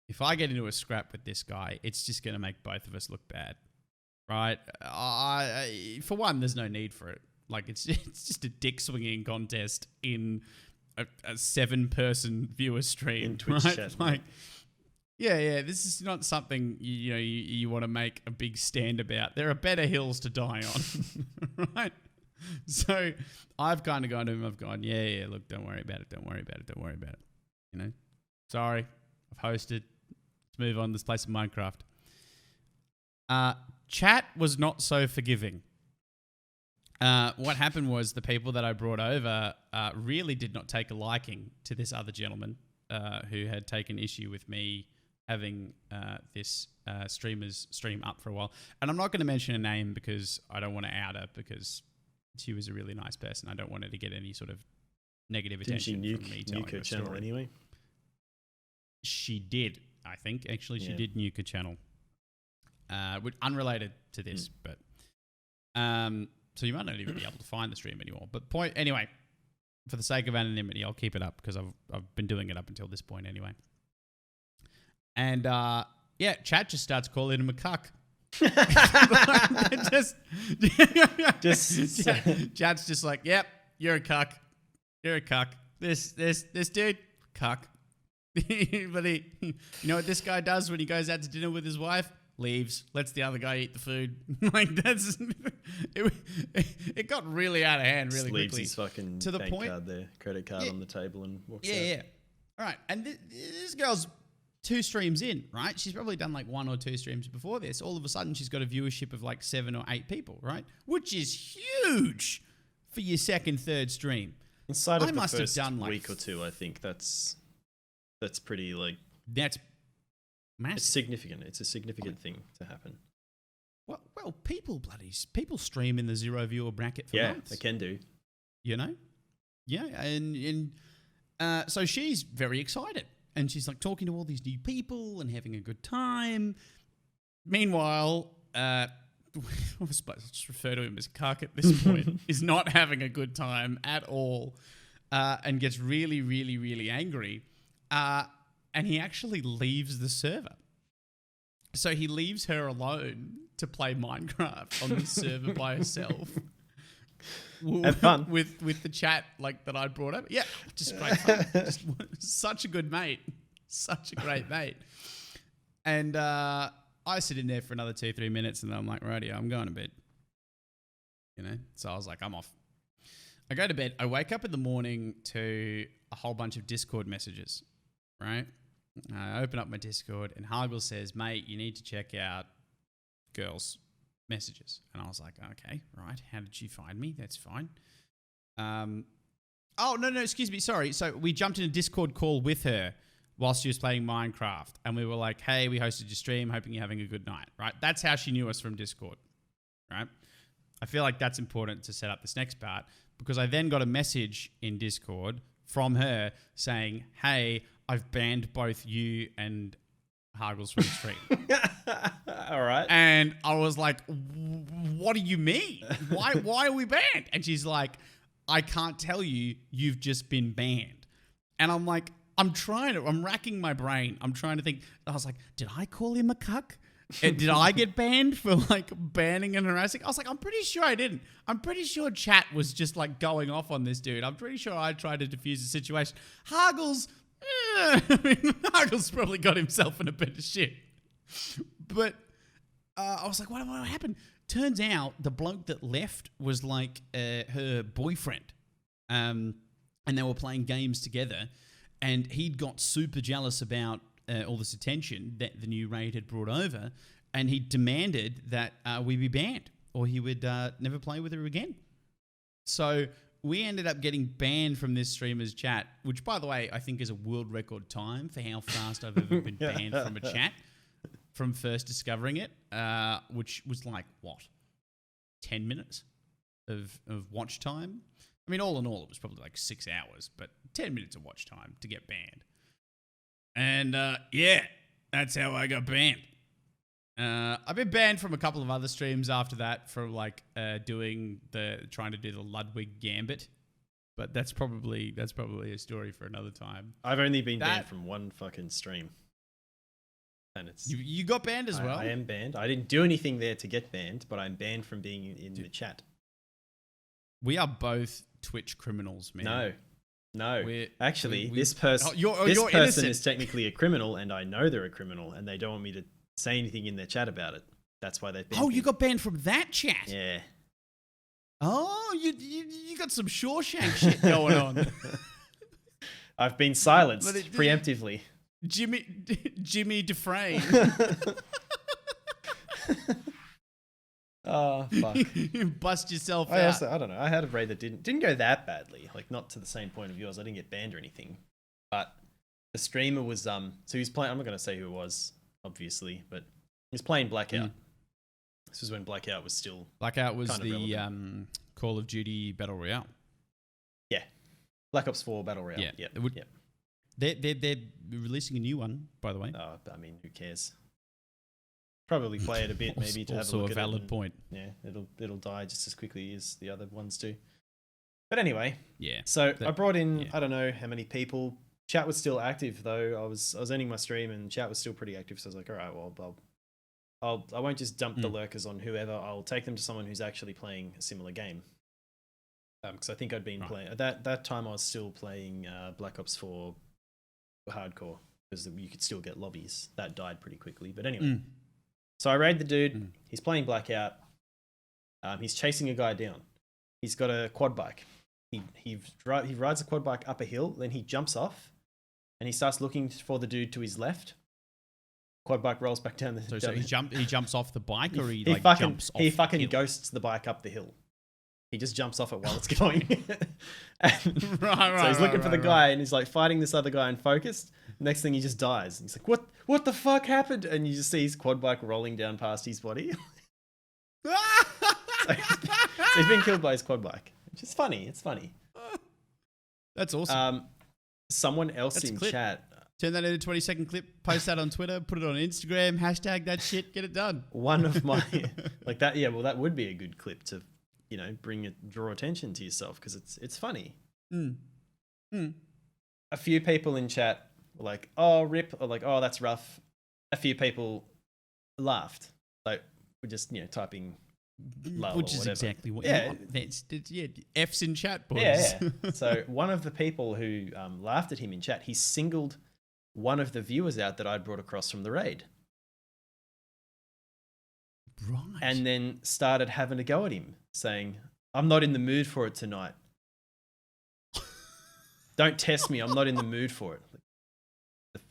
[SPEAKER 1] if I get into a scrap with this guy, it's just going to make both of us look bad, right? For one, there's no need for it. Like, it's just a dick swinging contest in a 7-person viewer stream.
[SPEAKER 2] In Twitch
[SPEAKER 1] right?
[SPEAKER 2] chat.
[SPEAKER 1] Like, yeah, this is not something you want to make a big stand about. There are better hills to die on, right? So I've kind of gone to him. I've gone, yeah. Look, don't worry about it. Sorry, I've hosted. Let's move on. Let's play some Minecraft. Chat was not so forgiving. What happened was the people that I brought over really did not take a liking to this other gentleman who had taken issue with me having this streamer's stream up for a while. And I'm not going to mention a name because I don't want to out her because she was a really nice person. I don't want her to get any sort of negative attention from me telling
[SPEAKER 2] nuke
[SPEAKER 1] her
[SPEAKER 2] her channel
[SPEAKER 1] story.
[SPEAKER 2] anyway?
[SPEAKER 1] She did, I think. Actually, she
[SPEAKER 2] Yeah.
[SPEAKER 1] did nuke her channel. Unrelated to this, but... So you might not even be able to find the stream anymore. But anyway, for the sake of anonymity, I'll keep it up because I've been doing it up until this point anyway. And chat just starts calling him a cuck. Chat's just like, yep, you're a cuck. You're a cuck. This dude, cuck. But you know what this guy does when he goes out to dinner with his wife? leaves, lets the other guy eat the food. Like that's it got really out of hand really
[SPEAKER 2] Just leaves
[SPEAKER 1] quickly.
[SPEAKER 2] his fucking
[SPEAKER 1] To the
[SPEAKER 2] bank
[SPEAKER 1] point-
[SPEAKER 2] card there, credit card on the table, and walks out.
[SPEAKER 1] Yeah. All right, and this girl's 2 streams in, right? She's probably done like 1 or 2 streams before this. All of a sudden, she's got a viewership of like 7 or 8 people, right? Which is huge for your second, third stream.
[SPEAKER 2] Inside of
[SPEAKER 1] I
[SPEAKER 2] the
[SPEAKER 1] must have
[SPEAKER 2] first
[SPEAKER 1] done, like,
[SPEAKER 2] week or two, I think that's pretty like
[SPEAKER 1] That's
[SPEAKER 2] it's
[SPEAKER 1] massive.
[SPEAKER 2] significant. It's a significant thing to happen.
[SPEAKER 1] Well, people stream in the 0 viewer bracket for
[SPEAKER 2] Yeah,
[SPEAKER 1] months.
[SPEAKER 2] they can do.
[SPEAKER 1] You know? Yeah, and so she's very excited. And she's like talking to all these new people and having a good time. Meanwhile, I suppose I'll just refer to him as Cuck at this point, is not having a good time at all and gets really, really, really angry. And he actually leaves the server. So he leaves her alone to play Minecraft on the server by herself.
[SPEAKER 2] Have fun.
[SPEAKER 1] With the chat like that I brought up. Yeah, just great fun. Just such a good mate. Such a great mate. And I sit in there for another 2-3 minutes and then I'm like, righty, I'm going to bed. You know? So I was like, I'm off. I go to bed. I wake up in the morning to a whole bunch of Discord messages, right? I open up my Discord and Hargle says, mate, you need to check out girls' messages. And I was like, okay, right. How did you find me? That's fine. Oh, no, excuse me. Sorry. So we jumped in a Discord call with her whilst she was playing Minecraft. And we were like, hey, we hosted your stream, hoping you're having a good night, right? That's how she knew us from Discord, right? I feel like that's important to set up this next part because I then got a message in Discord from her saying, hey, I've banned both you and Hargles from the stream.
[SPEAKER 2] All right.
[SPEAKER 1] And I was like, what do you mean? Why are we banned? And she's like, I can't tell you, you've just been banned. And I'm like, I'm racking my brain. I'm trying to think. I was like, did I call him a cuck? And did I get banned for like banning and harassing? I was like, I'm pretty sure I didn't. I'm pretty sure chat was just like going off on this dude. I'm pretty sure I tried to defuse the situation. Hargles, Hargles probably got himself in a bit of shit. But I was like, what happened? Turns out the bloke that left was like her boyfriend. And they were playing games together. And he'd got super jealous about all this attention that the new raid had brought over. And he demanded that we be banned or he would never play with her again. So we ended up getting banned from this streamer's chat, which, by the way, I think is a world record time for how fast I've ever been banned from a chat from first discovering it, which was like, 10 minutes of watch time? I mean, all in all, it was probably like 6 hours, but 10 minutes of watch time to get banned. And yeah, that's how I got banned. I've been banned from a couple of other streams after that for like trying to do the Ludwig Gambit, but that's probably a story for another time.
[SPEAKER 2] I've only been banned from one fucking stream, and it's
[SPEAKER 1] you got banned as well.
[SPEAKER 2] I am banned. I didn't do anything there to get banned, but I'm banned from being in the chat.
[SPEAKER 1] We are both Twitch criminals, man.
[SPEAKER 2] No. Actually, this
[SPEAKER 1] you're
[SPEAKER 2] person
[SPEAKER 1] innocent.
[SPEAKER 2] is technically a criminal, and I know they're a criminal, and they don't want me to say anything in their chat about it. That's why they've banned me.
[SPEAKER 1] You got banned from that chat?
[SPEAKER 2] Yeah.
[SPEAKER 1] Oh, you got some Shawshank shit going on.
[SPEAKER 2] I've been silenced preemptively.
[SPEAKER 1] Jimmy Dufresne.
[SPEAKER 2] Oh, fuck.
[SPEAKER 1] Bust yourself out.
[SPEAKER 2] I don't know. I had a raid that didn't go that badly. Like, not to the same point of view as I didn't get banned or anything. But the streamer was so he was playing. I'm not going to say who it was, obviously, but he was playing Blackout. This was when Blackout was still
[SPEAKER 1] Blackout was
[SPEAKER 2] kind of
[SPEAKER 1] the
[SPEAKER 2] relevant.
[SPEAKER 1] Call of Duty Battle Royale.
[SPEAKER 2] Yeah, Black Ops 4 Battle Royale. Yeah.
[SPEAKER 1] They're releasing a new one, by the way.
[SPEAKER 2] Oh, I mean, who cares? Probably play it a bit, maybe to have a look at it.
[SPEAKER 1] Also a valid point.
[SPEAKER 2] Yeah, it'll die just as quickly as the other ones do. But anyway,
[SPEAKER 1] yeah.
[SPEAKER 2] So I brought in I don't know how many people. Chat was still active though. I was ending my stream and chat was still pretty active. So I was like, all right, well, I won't just dump the lurkers on whoever. I'll take them to someone who's actually playing a similar game. Because I think I'd been playing at that time. I was still playing Black Ops 4 hardcore because you could still get lobbies. That died pretty quickly. But anyway. So I raid the dude. He's playing Blackout. He's chasing a guy down. He's got a quad bike. He rides a quad bike up a hill. Then he jumps off, and he starts looking for the dude to his left. Quad bike rolls back down the.
[SPEAKER 1] So he jumps off the bike, or he jumps off.
[SPEAKER 2] He fucking
[SPEAKER 1] hill?
[SPEAKER 2] ghosts the bike up the hill. He just jumps off it while it's going.
[SPEAKER 1] Right.
[SPEAKER 2] So he's looking for the guy, and he's like fighting this other guy and focused. Next thing, he just dies. And he's like, "What the fuck happened?" And you just see his quad bike rolling down past his body. So he's been killed by his quad bike, which is funny. It's funny.
[SPEAKER 1] That's awesome.
[SPEAKER 2] Someone else in chat.
[SPEAKER 1] Turn that into a 20-second clip, post that on Twitter, put it on Instagram, hashtag that shit, get it done.
[SPEAKER 2] One of my like that. Yeah, well, that would be a good clip to, draw attention to yourself because it's funny. A few people in chat were like, "Oh, rip," or like, "Oh, that's rough." A few people laughed. Like we're just typing.
[SPEAKER 1] Which is exactly what you want. That's F's in chat, boys.
[SPEAKER 2] Yeah. So one of the people who laughed at him in chat, he singled one of the viewers out that I'd brought across from the raid.
[SPEAKER 1] Right.
[SPEAKER 2] And then started having a go at him, saying, "I'm not in the mood for it tonight. Don't test me. I'm not in the mood for it."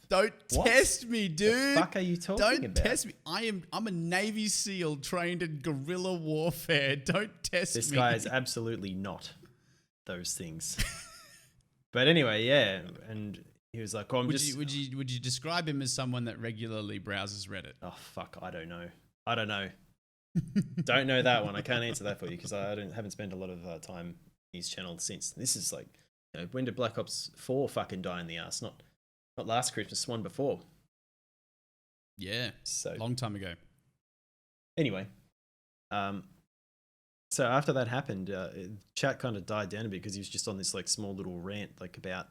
[SPEAKER 1] Don't test me, dude.
[SPEAKER 2] What the fuck are you talking about?
[SPEAKER 1] Don't test me. I'm a Navy SEAL trained in guerrilla warfare. Don't test me.
[SPEAKER 2] This guy is absolutely not those things. But anyway, yeah, and he was like, "Oh,
[SPEAKER 1] would you describe him as someone that regularly browses Reddit?"
[SPEAKER 2] Oh fuck, I don't know. Don't know that one. I can't answer that for you because I haven't spent a lot of time in his channel since. This is like, when did Black Ops 4 fucking die in the ass? Not last Christmas, one before.
[SPEAKER 1] Yeah,
[SPEAKER 2] so
[SPEAKER 1] long time ago.
[SPEAKER 2] Anyway, so after that happened, chat kind of died down a bit because he was just on this like small little rant like about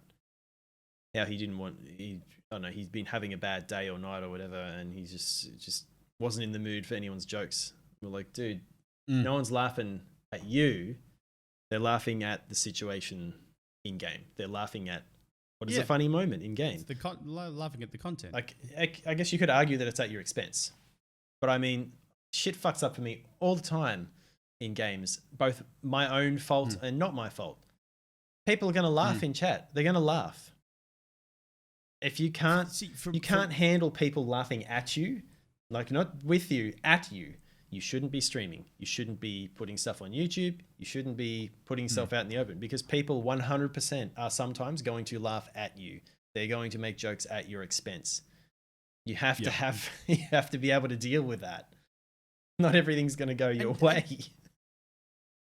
[SPEAKER 2] how he didn't want I don't know, he's been having a bad day or night or whatever, and he just wasn't in the mood for anyone's jokes. We're like, dude, no one's laughing at you. They're laughing at the situation in game. They're laughing at what is a funny moment in game.
[SPEAKER 1] It's laughing at the content.
[SPEAKER 2] Like, I guess you could argue that it's at your expense. But I mean, shit fucks up for me all the time in games, both my own fault and not my fault. People are going to laugh in chat. They're going to laugh. If you can't, you can't handle people laughing at you, like not with you, at you, you shouldn't be streaming. You shouldn't be putting stuff on YouTube. You shouldn't be putting stuff out in the open because people 100% are sometimes going to laugh at you. They're going to make jokes at your expense. You have to be able to deal with that. Not everything's going to go your way.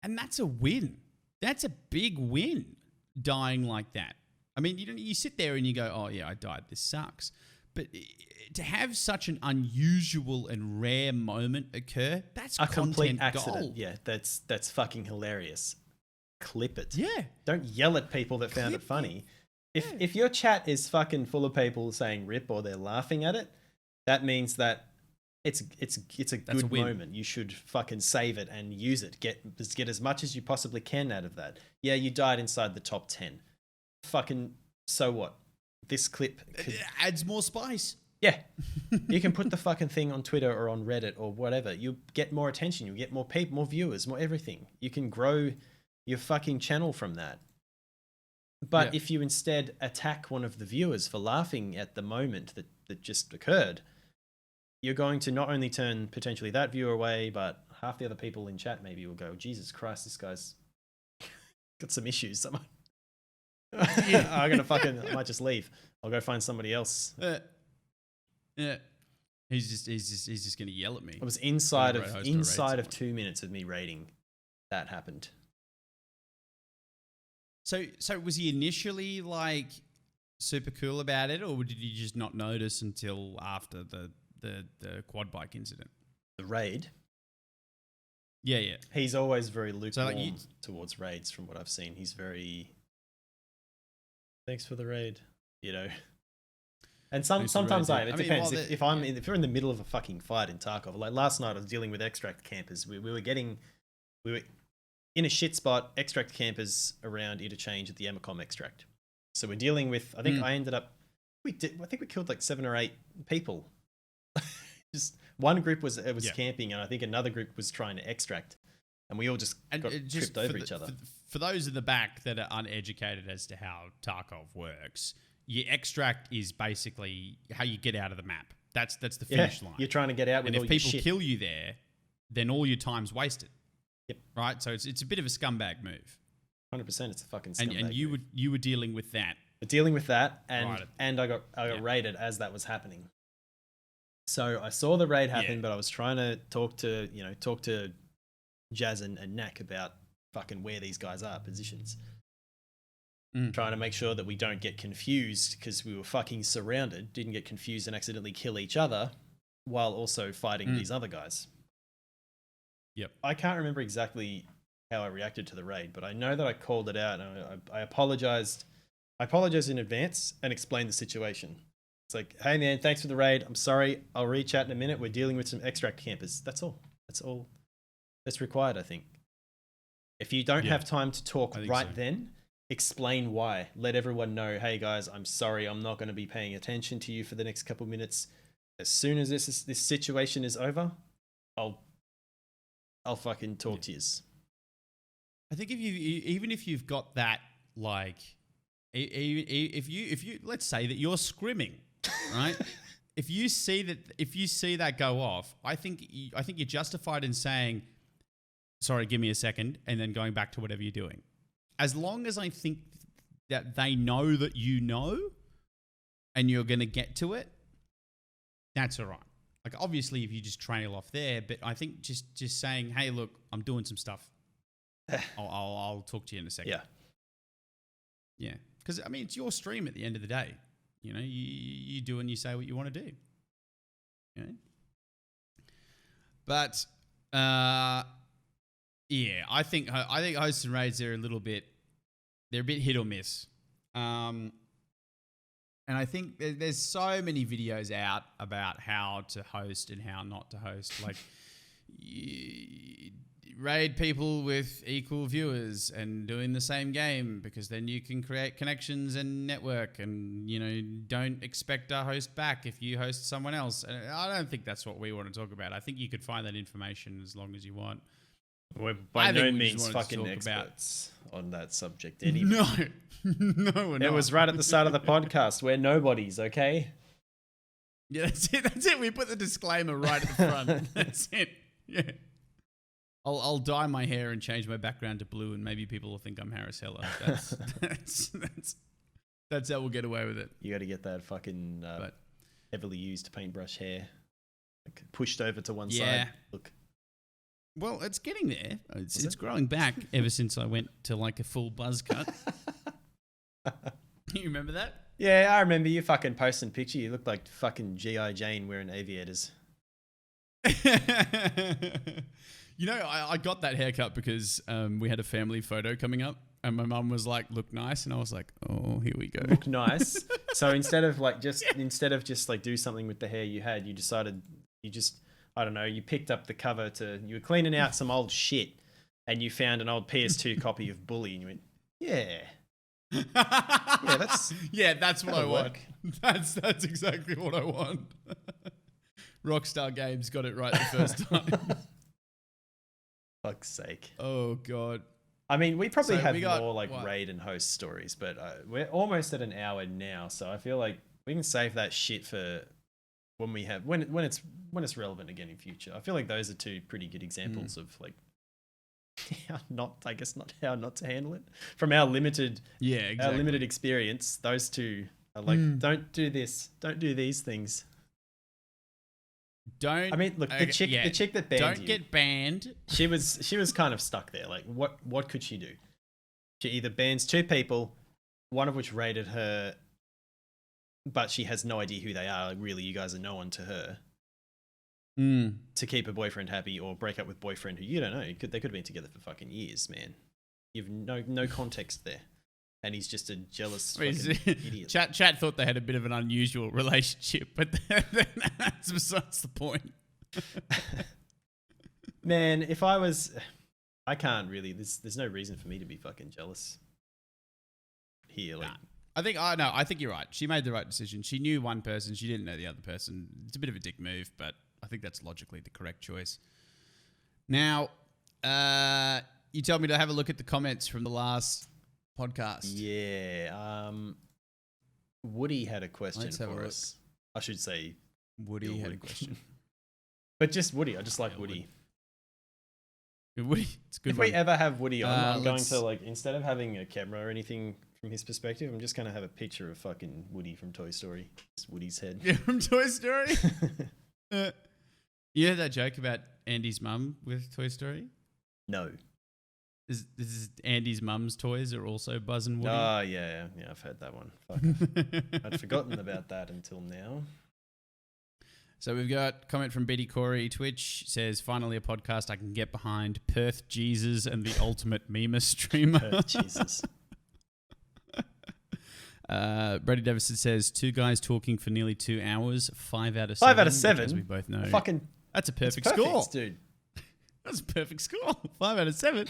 [SPEAKER 1] And that's a win. That's a big win, dying like that. I mean, you sit there and you go, "Oh yeah, I died. This sucks." But to have such an unusual and rare moment occur, that's
[SPEAKER 2] a complete
[SPEAKER 1] accident.
[SPEAKER 2] Gold. Yeah, that's fucking hilarious. Clip it.
[SPEAKER 1] Yeah.
[SPEAKER 2] Don't yell at people that found it funny. If your chat is fucking full of people saying rip or they're laughing at it, that means that it's a good moment. You should fucking save it and use it. Get as much as you possibly can out of that. Yeah, you died inside the top 10. Fucking so what? This clip
[SPEAKER 1] adds more spice.
[SPEAKER 2] Yeah. You can put the fucking thing on Twitter or on Reddit or whatever. You get more attention. You get more people, more viewers, more everything. You can grow your fucking channel from that. But if you instead attack one of the viewers for laughing at the moment that just occurred, you're going to not only turn potentially that viewer away, but half the other people in chat maybe will go, "Jesus Christ, this guy's got some issues." I might just leave. I'll go find somebody else.
[SPEAKER 1] Yeah. He's just gonna yell at me.
[SPEAKER 2] It was inside of 2 minutes of me raiding. That happened.
[SPEAKER 1] So was he initially like super cool about it, or did you just not notice until after the quad bike incident?
[SPEAKER 2] The raid?
[SPEAKER 1] Yeah.
[SPEAKER 2] He's always very lukewarm towards raids from what I've seen. He's very... Thanks for the raid, And sometimes it depends. If you're in the middle of a fucking fight in Tarkov, like last night I was dealing with extract campers. We were in a shit spot, extract campers around interchange at the Emacom extract. So we're dealing with, I think we killed like 7 or 8 people Just one group was
[SPEAKER 1] Yeah.
[SPEAKER 2] camping, and I think another group was trying to extract, and we all just got tripped over each other.
[SPEAKER 1] For those in the back that are uneducated as to how Tarkov works, your extract is basically how you get out of the map. That's the finish line.
[SPEAKER 2] You're trying to get out with
[SPEAKER 1] and
[SPEAKER 2] all
[SPEAKER 1] if
[SPEAKER 2] your
[SPEAKER 1] people
[SPEAKER 2] shit.
[SPEAKER 1] kill you there, then all your time's wasted.
[SPEAKER 2] Yep.
[SPEAKER 1] Right? So it's a bit of a scumbag move.
[SPEAKER 2] 100%, it's a fucking scumbag.
[SPEAKER 1] And you were dealing with that.
[SPEAKER 2] Dealing with that, and
[SPEAKER 1] Right.
[SPEAKER 2] and I got raided as that was happening. So I saw the raid happen, but I was trying to talk to Jazz and Nak about fucking where these guys are, positions. Trying to make sure that we don't get confused because we were fucking surrounded, didn't get confused and accidentally kill each other while also fighting these other guys.
[SPEAKER 1] Yep.
[SPEAKER 2] I can't remember exactly how I reacted to the raid, but I know that I called it out and I apologized. I apologized in advance and explained the situation. It's like, hey man, thanks for the raid. I'm sorry. I'll reach out in a minute. We're dealing with some extract campers. That's all. That's all that's required, I think. If you don't have time to talk right then, explain why. Let everyone know, hey guys, I'm sorry. I'm not going to be paying attention to you for the next couple of minutes. As soon as this situation is over, I'll fucking talk to you.
[SPEAKER 1] I think even if you've got that, like, if you let's say that you're scrimming, right? if you see that go off, I think you're justified in saying, sorry, give me a second, and then going back to whatever you're doing. As long as I think that they know that you know, and you're going to get to it, that's all right. Like, obviously, if you just trail off there, but I think just saying, hey, look, I'm doing some stuff. I'll talk to you in a second.
[SPEAKER 2] Yeah.
[SPEAKER 1] Yeah. Because, I mean, it's your stream at the end of the day. You know, you do and you say what you want to do. You know? But, yeah, I think hosts and raids are a bit hit or miss. And I think there's so many videos out about how to host and how not to host. Like, raid people with equal viewers and doing the same game, because then you can create connections and network, and, you know, don't expect a host back if you host someone else. And I don't think that's what we want to talk about. I think you could find that information as long as you want.
[SPEAKER 2] We're by no means fucking experts on that subject anyway.
[SPEAKER 1] No, we're not.
[SPEAKER 2] It was right at the start of the podcast. We're nobodies, okay?
[SPEAKER 1] Yeah, that's it. We put the disclaimer right at the front. That's it. Yeah. I'll dye my hair and change my background to blue, and maybe people will think I'm Harris Heller. That's how we'll get away with it.
[SPEAKER 2] You got to get that fucking heavily used paintbrush hair pushed over to one side. Look.
[SPEAKER 1] Well, it's getting there. It's growing back ever since I went to like a full buzz cut. You remember that?
[SPEAKER 2] Yeah, I remember you fucking posting a picture. You looked like fucking G.I. Jane wearing aviators.
[SPEAKER 1] You know, I got that haircut because we had a family photo coming up, and my mum was like, "Look nice," and I was like, "Oh, here we go."
[SPEAKER 2] Look nice. So instead of just like do something with the hair you had, you decided I don't know, you picked up the cover you were cleaning out some old shit, and you found an old PS2 copy of Bully, and you went, yeah.
[SPEAKER 1] That's what I want. That's exactly what I want. Rockstar Games got it right the first time.
[SPEAKER 2] Fuck's sake.
[SPEAKER 1] Oh god.
[SPEAKER 2] I mean, we probably have more raid and host stories, but we're almost at an hour now, so I feel like we can save that shit for when it's relevant again in future. I feel like those are two pretty good examples of like how not to handle it from our limited experience. Those two are like, don't do this, don't do these things.
[SPEAKER 1] I
[SPEAKER 2] mean, look, the chick that banned
[SPEAKER 1] don't get banned.
[SPEAKER 2] She was kind of stuck there. Like, what could she do? She either bans two people, one of which raided her, but she has no idea who they are. Like, really, you guys are no one to her. To keep her boyfriend happy, or break up with boyfriend who you don't know. They could have been together for fucking years, man. You've no context there. And he's just a jealous fucking idiot.
[SPEAKER 1] Chat thought they had a bit of an unusual relationship, but that's besides the point.
[SPEAKER 2] Man, I can't really. There's no reason for me to be fucking jealous here. Like,
[SPEAKER 1] nah. I think you're right. She made the right decision. She knew one person. She didn't know the other person. It's a bit of a dick move, but I think that's logically the correct choice. Now, you told me to have a look at the comments from the last podcast.
[SPEAKER 2] Yeah. Woody had a question for us. I should say
[SPEAKER 1] Woody had a question.
[SPEAKER 2] But just Woody. I just like Woody.
[SPEAKER 1] Woody, it's a good.
[SPEAKER 2] If
[SPEAKER 1] one.
[SPEAKER 2] we ever have Woody on, I'm going to like, instead of having a camera or anything from his perspective, I'm just going to have a picture of fucking Woody from Toy Story. It's Woody's head.
[SPEAKER 1] Yeah, from Toy Story. You heard that joke about Andy's mum with Toy Story?
[SPEAKER 2] No.
[SPEAKER 1] This is Andy's mum's toys are also Buzz and Woody.
[SPEAKER 2] Oh, yeah, I've heard that one. Fuck. I'd forgotten about that until now.
[SPEAKER 1] So we've got a comment from Betty Corey. Twitch says, finally a podcast I can get behind. Perth Jesus and the ultimate meme streamer.
[SPEAKER 2] Perth Jesus.
[SPEAKER 1] Brady Davison says, 2 guys talking for nearly 2 hours. 5 out of 7.
[SPEAKER 2] 5 out of 7?
[SPEAKER 1] As we both know.
[SPEAKER 2] Fucking,
[SPEAKER 1] that's a perfect score.
[SPEAKER 2] Dude.
[SPEAKER 1] That's a perfect score. 5 out of 7.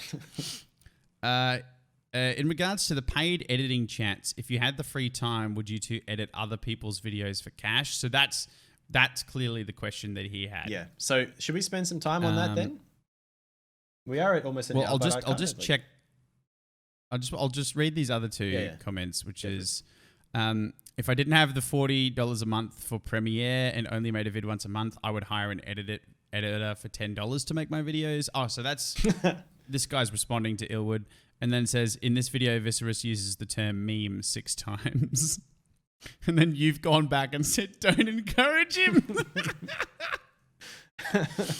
[SPEAKER 1] In regards to the paid editing chats, if you had the free time, would you two edit other people's videos for cash? So that's clearly the question that he had.
[SPEAKER 2] Yeah. So should we spend some time on that then? We are at almost an hour.
[SPEAKER 1] I'll just check. I'll just read these other 2 comments, which is, if I didn't have the $40 a month for Premiere and only made a vid once a month, I would hire an editor for $10 to make my videos. Oh, so that's this guy's responding to Ilwood, and then says, in this video, Viserys uses the term meme 6 times. And then you've gone back and said, don't encourage him.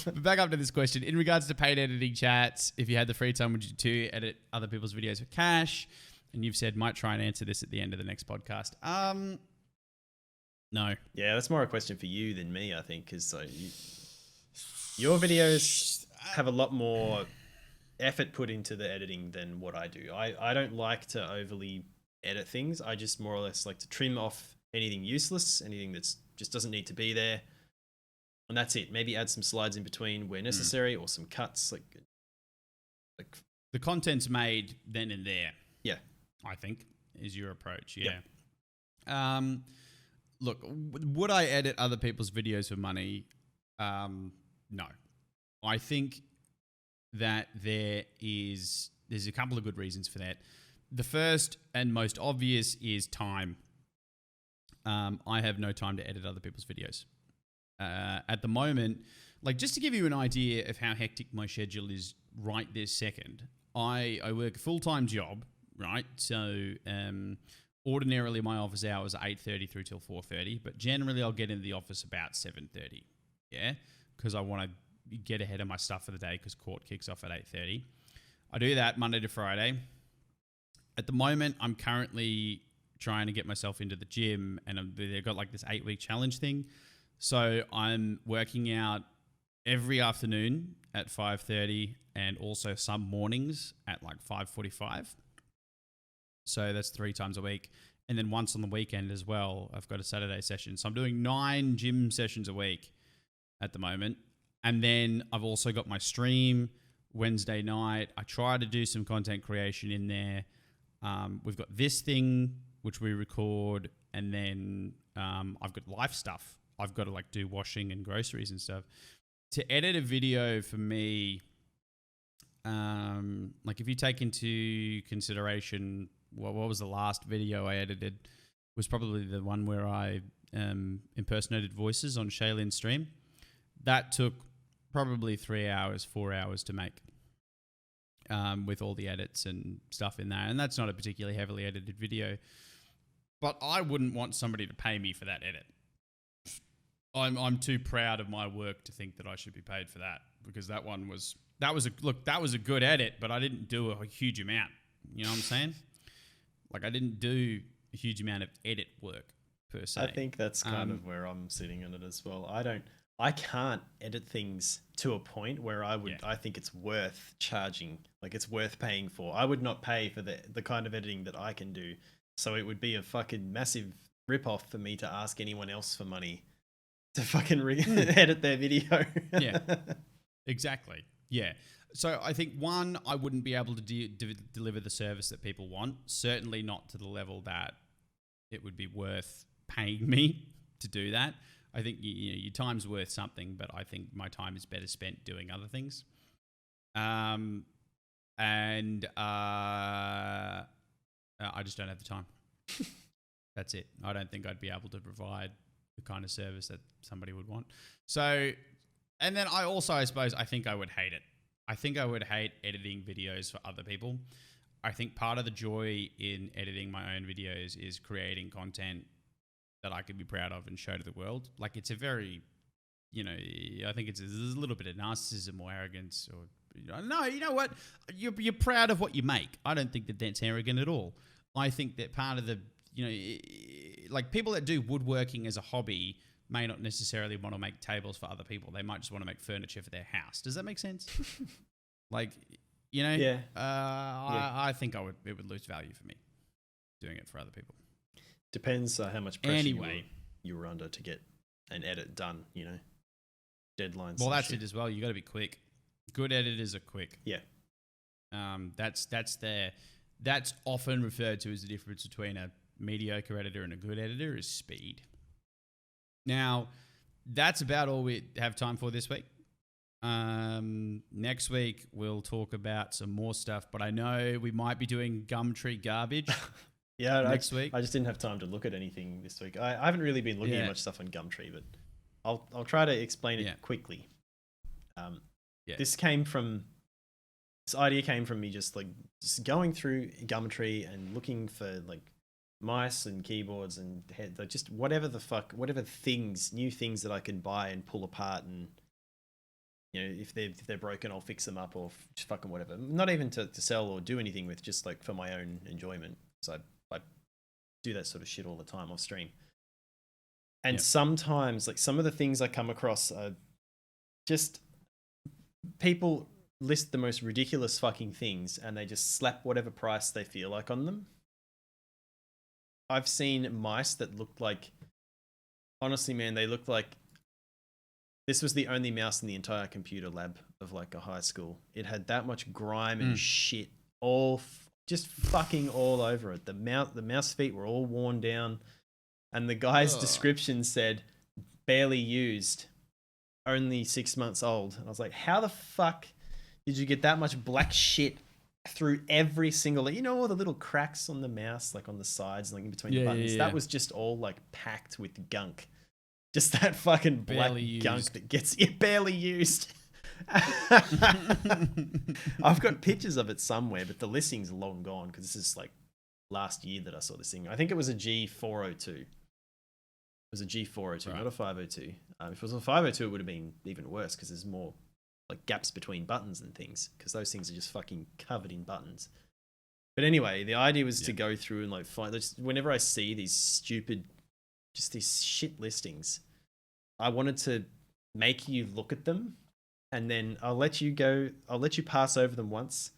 [SPEAKER 1] But back up to this question. In regards to paid editing chats, if you had the free time, would you two edit other people's videos for cash? And you've said, might try and answer this at the end of the next podcast. No.
[SPEAKER 2] Yeah, that's more a question for you than me, I think, because your videos have a lot more effort put into the editing than what I do. I don't like to overly edit things. I just more or less like to trim off anything useless, anything that's just doesn't need to be there. And that's it. Maybe add some slides in between where necessary or some cuts. Like
[SPEAKER 1] the content's made then and there.
[SPEAKER 2] Yeah.
[SPEAKER 1] I think is your approach. Yeah. Yep. Look, would I edit other people's videos for money? No. I think that there's a couple of good reasons for that. The first and most obvious is time. I have no time to edit other people's videos. At the moment, like just to give you an idea of how hectic my schedule is right this second, I work a full-time job, right? So ordinarily my office hours are 8:30 through till 4:30, but generally I'll get into the office about 7:30, yeah? Because I want to get ahead of my stuff for the day because court kicks off at 8:30. I do that Monday to Friday. At the moment, I'm currently trying to get myself into the gym, and they've got like this 8-week challenge thing. So I'm working out every afternoon at 5:30 and also some mornings at like 5:45. So that's 3 times a week. And then once on the weekend as well, I've got a Saturday session. So I'm doing 9 gym sessions a week at the moment. And then I've also got my stream Wednesday night. I try to do some content creation in there. We've got this thing, which we record. And then I've got life stuff. I've got to like do washing and groceries and stuff. To edit a video for me, like if you take into consideration what was the last video I edited, was probably the one where I impersonated voices on Shaylin's stream. That took probably 3 hours, 4 hours to make, with all the edits and stuff in there. And that's not a particularly heavily edited video. But I wouldn't want somebody to pay me for that edit. I'm too proud of my work to think that I should be paid for that, because that was a good edit, but I didn't do a huge amount. You know what I'm saying? Like I didn't do a huge amount of edit work per se.
[SPEAKER 2] I think that's kind of where I'm sitting in it as well. I can't edit things to a point where I think it's worth charging, like it's worth paying for. I would not pay for the kind of editing that I can do. So it would be a fucking massive ripoff for me to ask anyone else for money to fucking edit their video.
[SPEAKER 1] Yeah, exactly. Yeah. So I think one, I wouldn't be able to deliver the service that people want. Certainly not to the level that it would be worth paying me to do that. I think your time's worth something, but I think my time is better spent doing other things. And I just don't have the time. That's it. I don't think I'd be able to provide the kind of service that somebody would want. So, and then I suppose, I think I would hate it. I think I would hate editing videos for other people. I think part of the joy in editing my own videos is creating content that I could be proud of and show to the world. Like, it's a very, I think there's a little bit of narcissism or arrogance, or no, you know what? You're proud of what you make. I don't think that that's arrogant at all. I think that part of the, like people that do woodworking as a hobby may not necessarily want to make tables for other people. They might just want to make furniture for their house. Does that make sense? Like,
[SPEAKER 2] Yeah.
[SPEAKER 1] I think it would lose value for me doing it for other people.
[SPEAKER 2] Depends how much pressure
[SPEAKER 1] Anyway,
[SPEAKER 2] you were under to get an edit done, deadlines.
[SPEAKER 1] Well, that's it as well. You got to be quick. Good editors are quick.
[SPEAKER 2] Yeah.
[SPEAKER 1] That's often referred to as the difference between a mediocre editor and a good editor is speed. Now, that's about all we have time for this week. Next week, we'll talk about some more stuff, but I know we might be doing Gumtree garbage.
[SPEAKER 2] Yeah,
[SPEAKER 1] next week.
[SPEAKER 2] I just didn't have time to look at anything this week. I haven't really been looking at much stuff on Gumtree, but I'll try to explain it quickly. This idea came from me just going through Gumtree and looking for like mice and keyboards and just whatever new things that I can buy and pull apart, and if they're broken, I'll fix them up or just fucking whatever. Not even to sell or do anything with, just like for my own enjoyment. So I do that sort of shit all the time off stream. And sometimes, like, some of the things I come across are just people list the most ridiculous fucking things and they just slap whatever price they feel like on them. I've seen mice that looked like, honestly, man, they looked like this was the only mouse in the entire computer lab of like a high school. It had that much grime and shit just fucking all over it. The mouse feet were all worn down, and the guy's description said, barely used, only 6 months old. And I was like, how the fuck did you get that much black shit through every single, all the little cracks on the mouse, like on the sides, like in between the buttons? That was just all like packed with gunk. Just that fucking black gunk that gets barely used. I've got pictures of it somewhere, but the listing's long gone because this is like last year that I saw this thing. I think it was a G402. It was a G402, not a 502. If it was a 502, it would have been even worse because there's more like gaps between buttons and things, because those things are just fucking covered in buttons. But anyway, the idea was to go through and like find, whenever I see these stupid, just these shit listings, I wanted to make you look at them, and then I'll let you pass over them once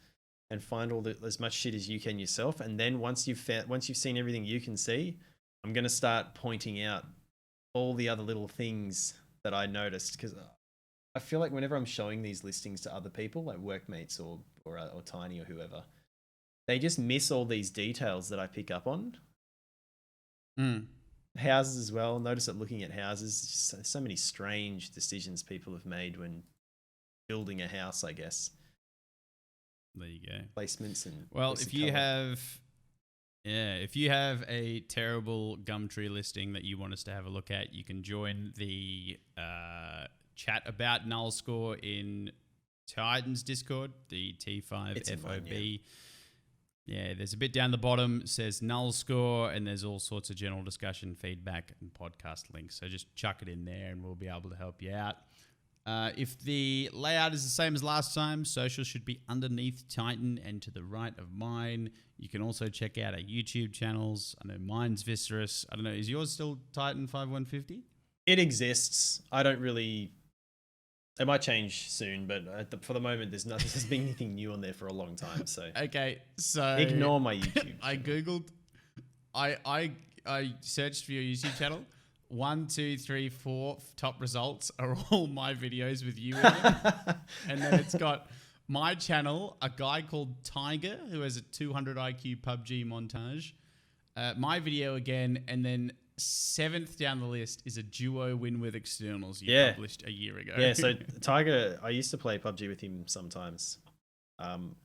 [SPEAKER 2] and find as much shit as you can yourself. And then once you've seen everything you can see, I'm going to start pointing out all the other little things that I noticed, because I feel like whenever I'm showing these listings to other people, like workmates or Tiny or whoever, they just miss all these details that I pick up on. Houses as well. Notice that looking at houses, just so many strange decisions people have made when building a house, I guess.
[SPEAKER 1] There you go.
[SPEAKER 2] Placements and
[SPEAKER 1] if you have a terrible Gumtree listing that you want us to have a look at, you can join the chat about NULLSCORE in Titan's Discord, the T5FOB. Yeah, there's a bit down the bottom, says NULLSCORE, and there's all sorts of general discussion, feedback, and podcast links. So just chuck it in there and we'll be able to help you out. If the layout is the same as last time, social should be underneath Titan and to the right of mine. You can also check out our YouTube channels. I know mine's Viscerous. I don't know, is yours still Titan 5150?
[SPEAKER 2] It exists. I don't really... It might change soon, but for the moment, there's been anything new on there for a long time. So
[SPEAKER 1] okay, so
[SPEAKER 2] ignore my YouTube.
[SPEAKER 1] I googled, I searched for your YouTube channel. 1, 2, 3, 4 top results are all my videos with you in it. And then it's got my channel, a guy called Tiger who has a 200 IQ PUBG montage, my video again, and then 7th down the list is a duo win with externals you published a year ago.
[SPEAKER 2] Yeah, so Tiger, I used to play PUBG with him sometimes. I'm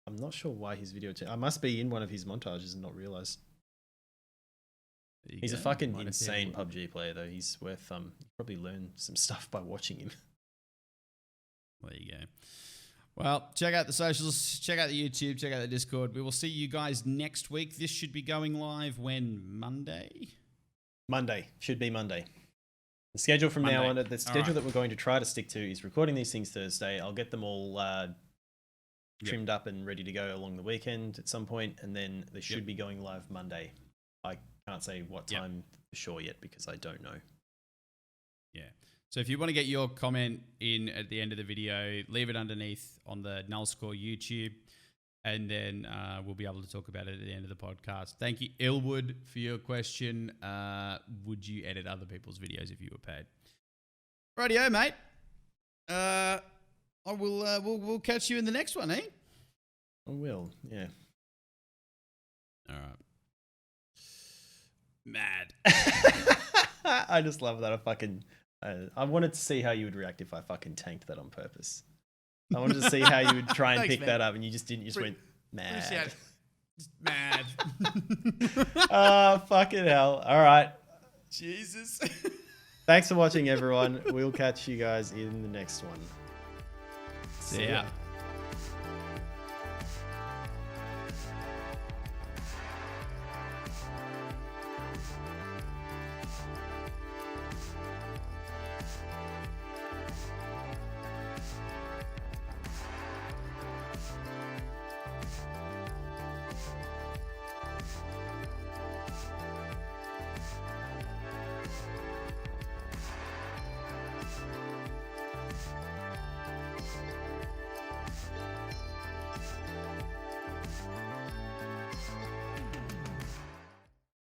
[SPEAKER 2] not sure why his video... I must be in one of his montages and not realize. He's a fucking insane PUBG player, though. He's worth... you probably learn some stuff by watching him.
[SPEAKER 1] There you go. Well, check out the socials, check out the YouTube, check out the Discord. We will see you guys next week. This should be going live when? Monday?
[SPEAKER 2] Monday. Should be Monday. The schedule from now on, the schedule that we're going to try to stick to is recording these things Thursday. I'll get them all trimmed up and ready to go along the weekend at some point, and then they should be going live Monday. I can't say what time for sure yet because I don't know.
[SPEAKER 1] Yeah. So if you want to get your comment in at the end of the video, leave it underneath on the NULLSCORE YouTube, and then we'll be able to talk about it at the end of the podcast. Thank you, Ilwood, for your question. Would you edit other people's videos if you were paid? Rightio, mate. We'll catch you in the next one, eh?
[SPEAKER 2] I will, yeah.
[SPEAKER 1] All right. Mad.
[SPEAKER 2] I just love that. I wanted to see how you would react if I fucking tanked that on purpose. I wanted to see how you would try and pick that up, and you just didn't. You just went mad.
[SPEAKER 1] Just mad.
[SPEAKER 2] Oh, fucking hell. All right.
[SPEAKER 1] Jesus.
[SPEAKER 2] Thanks for watching, everyone. We'll catch you guys in the next one.
[SPEAKER 1] See ya.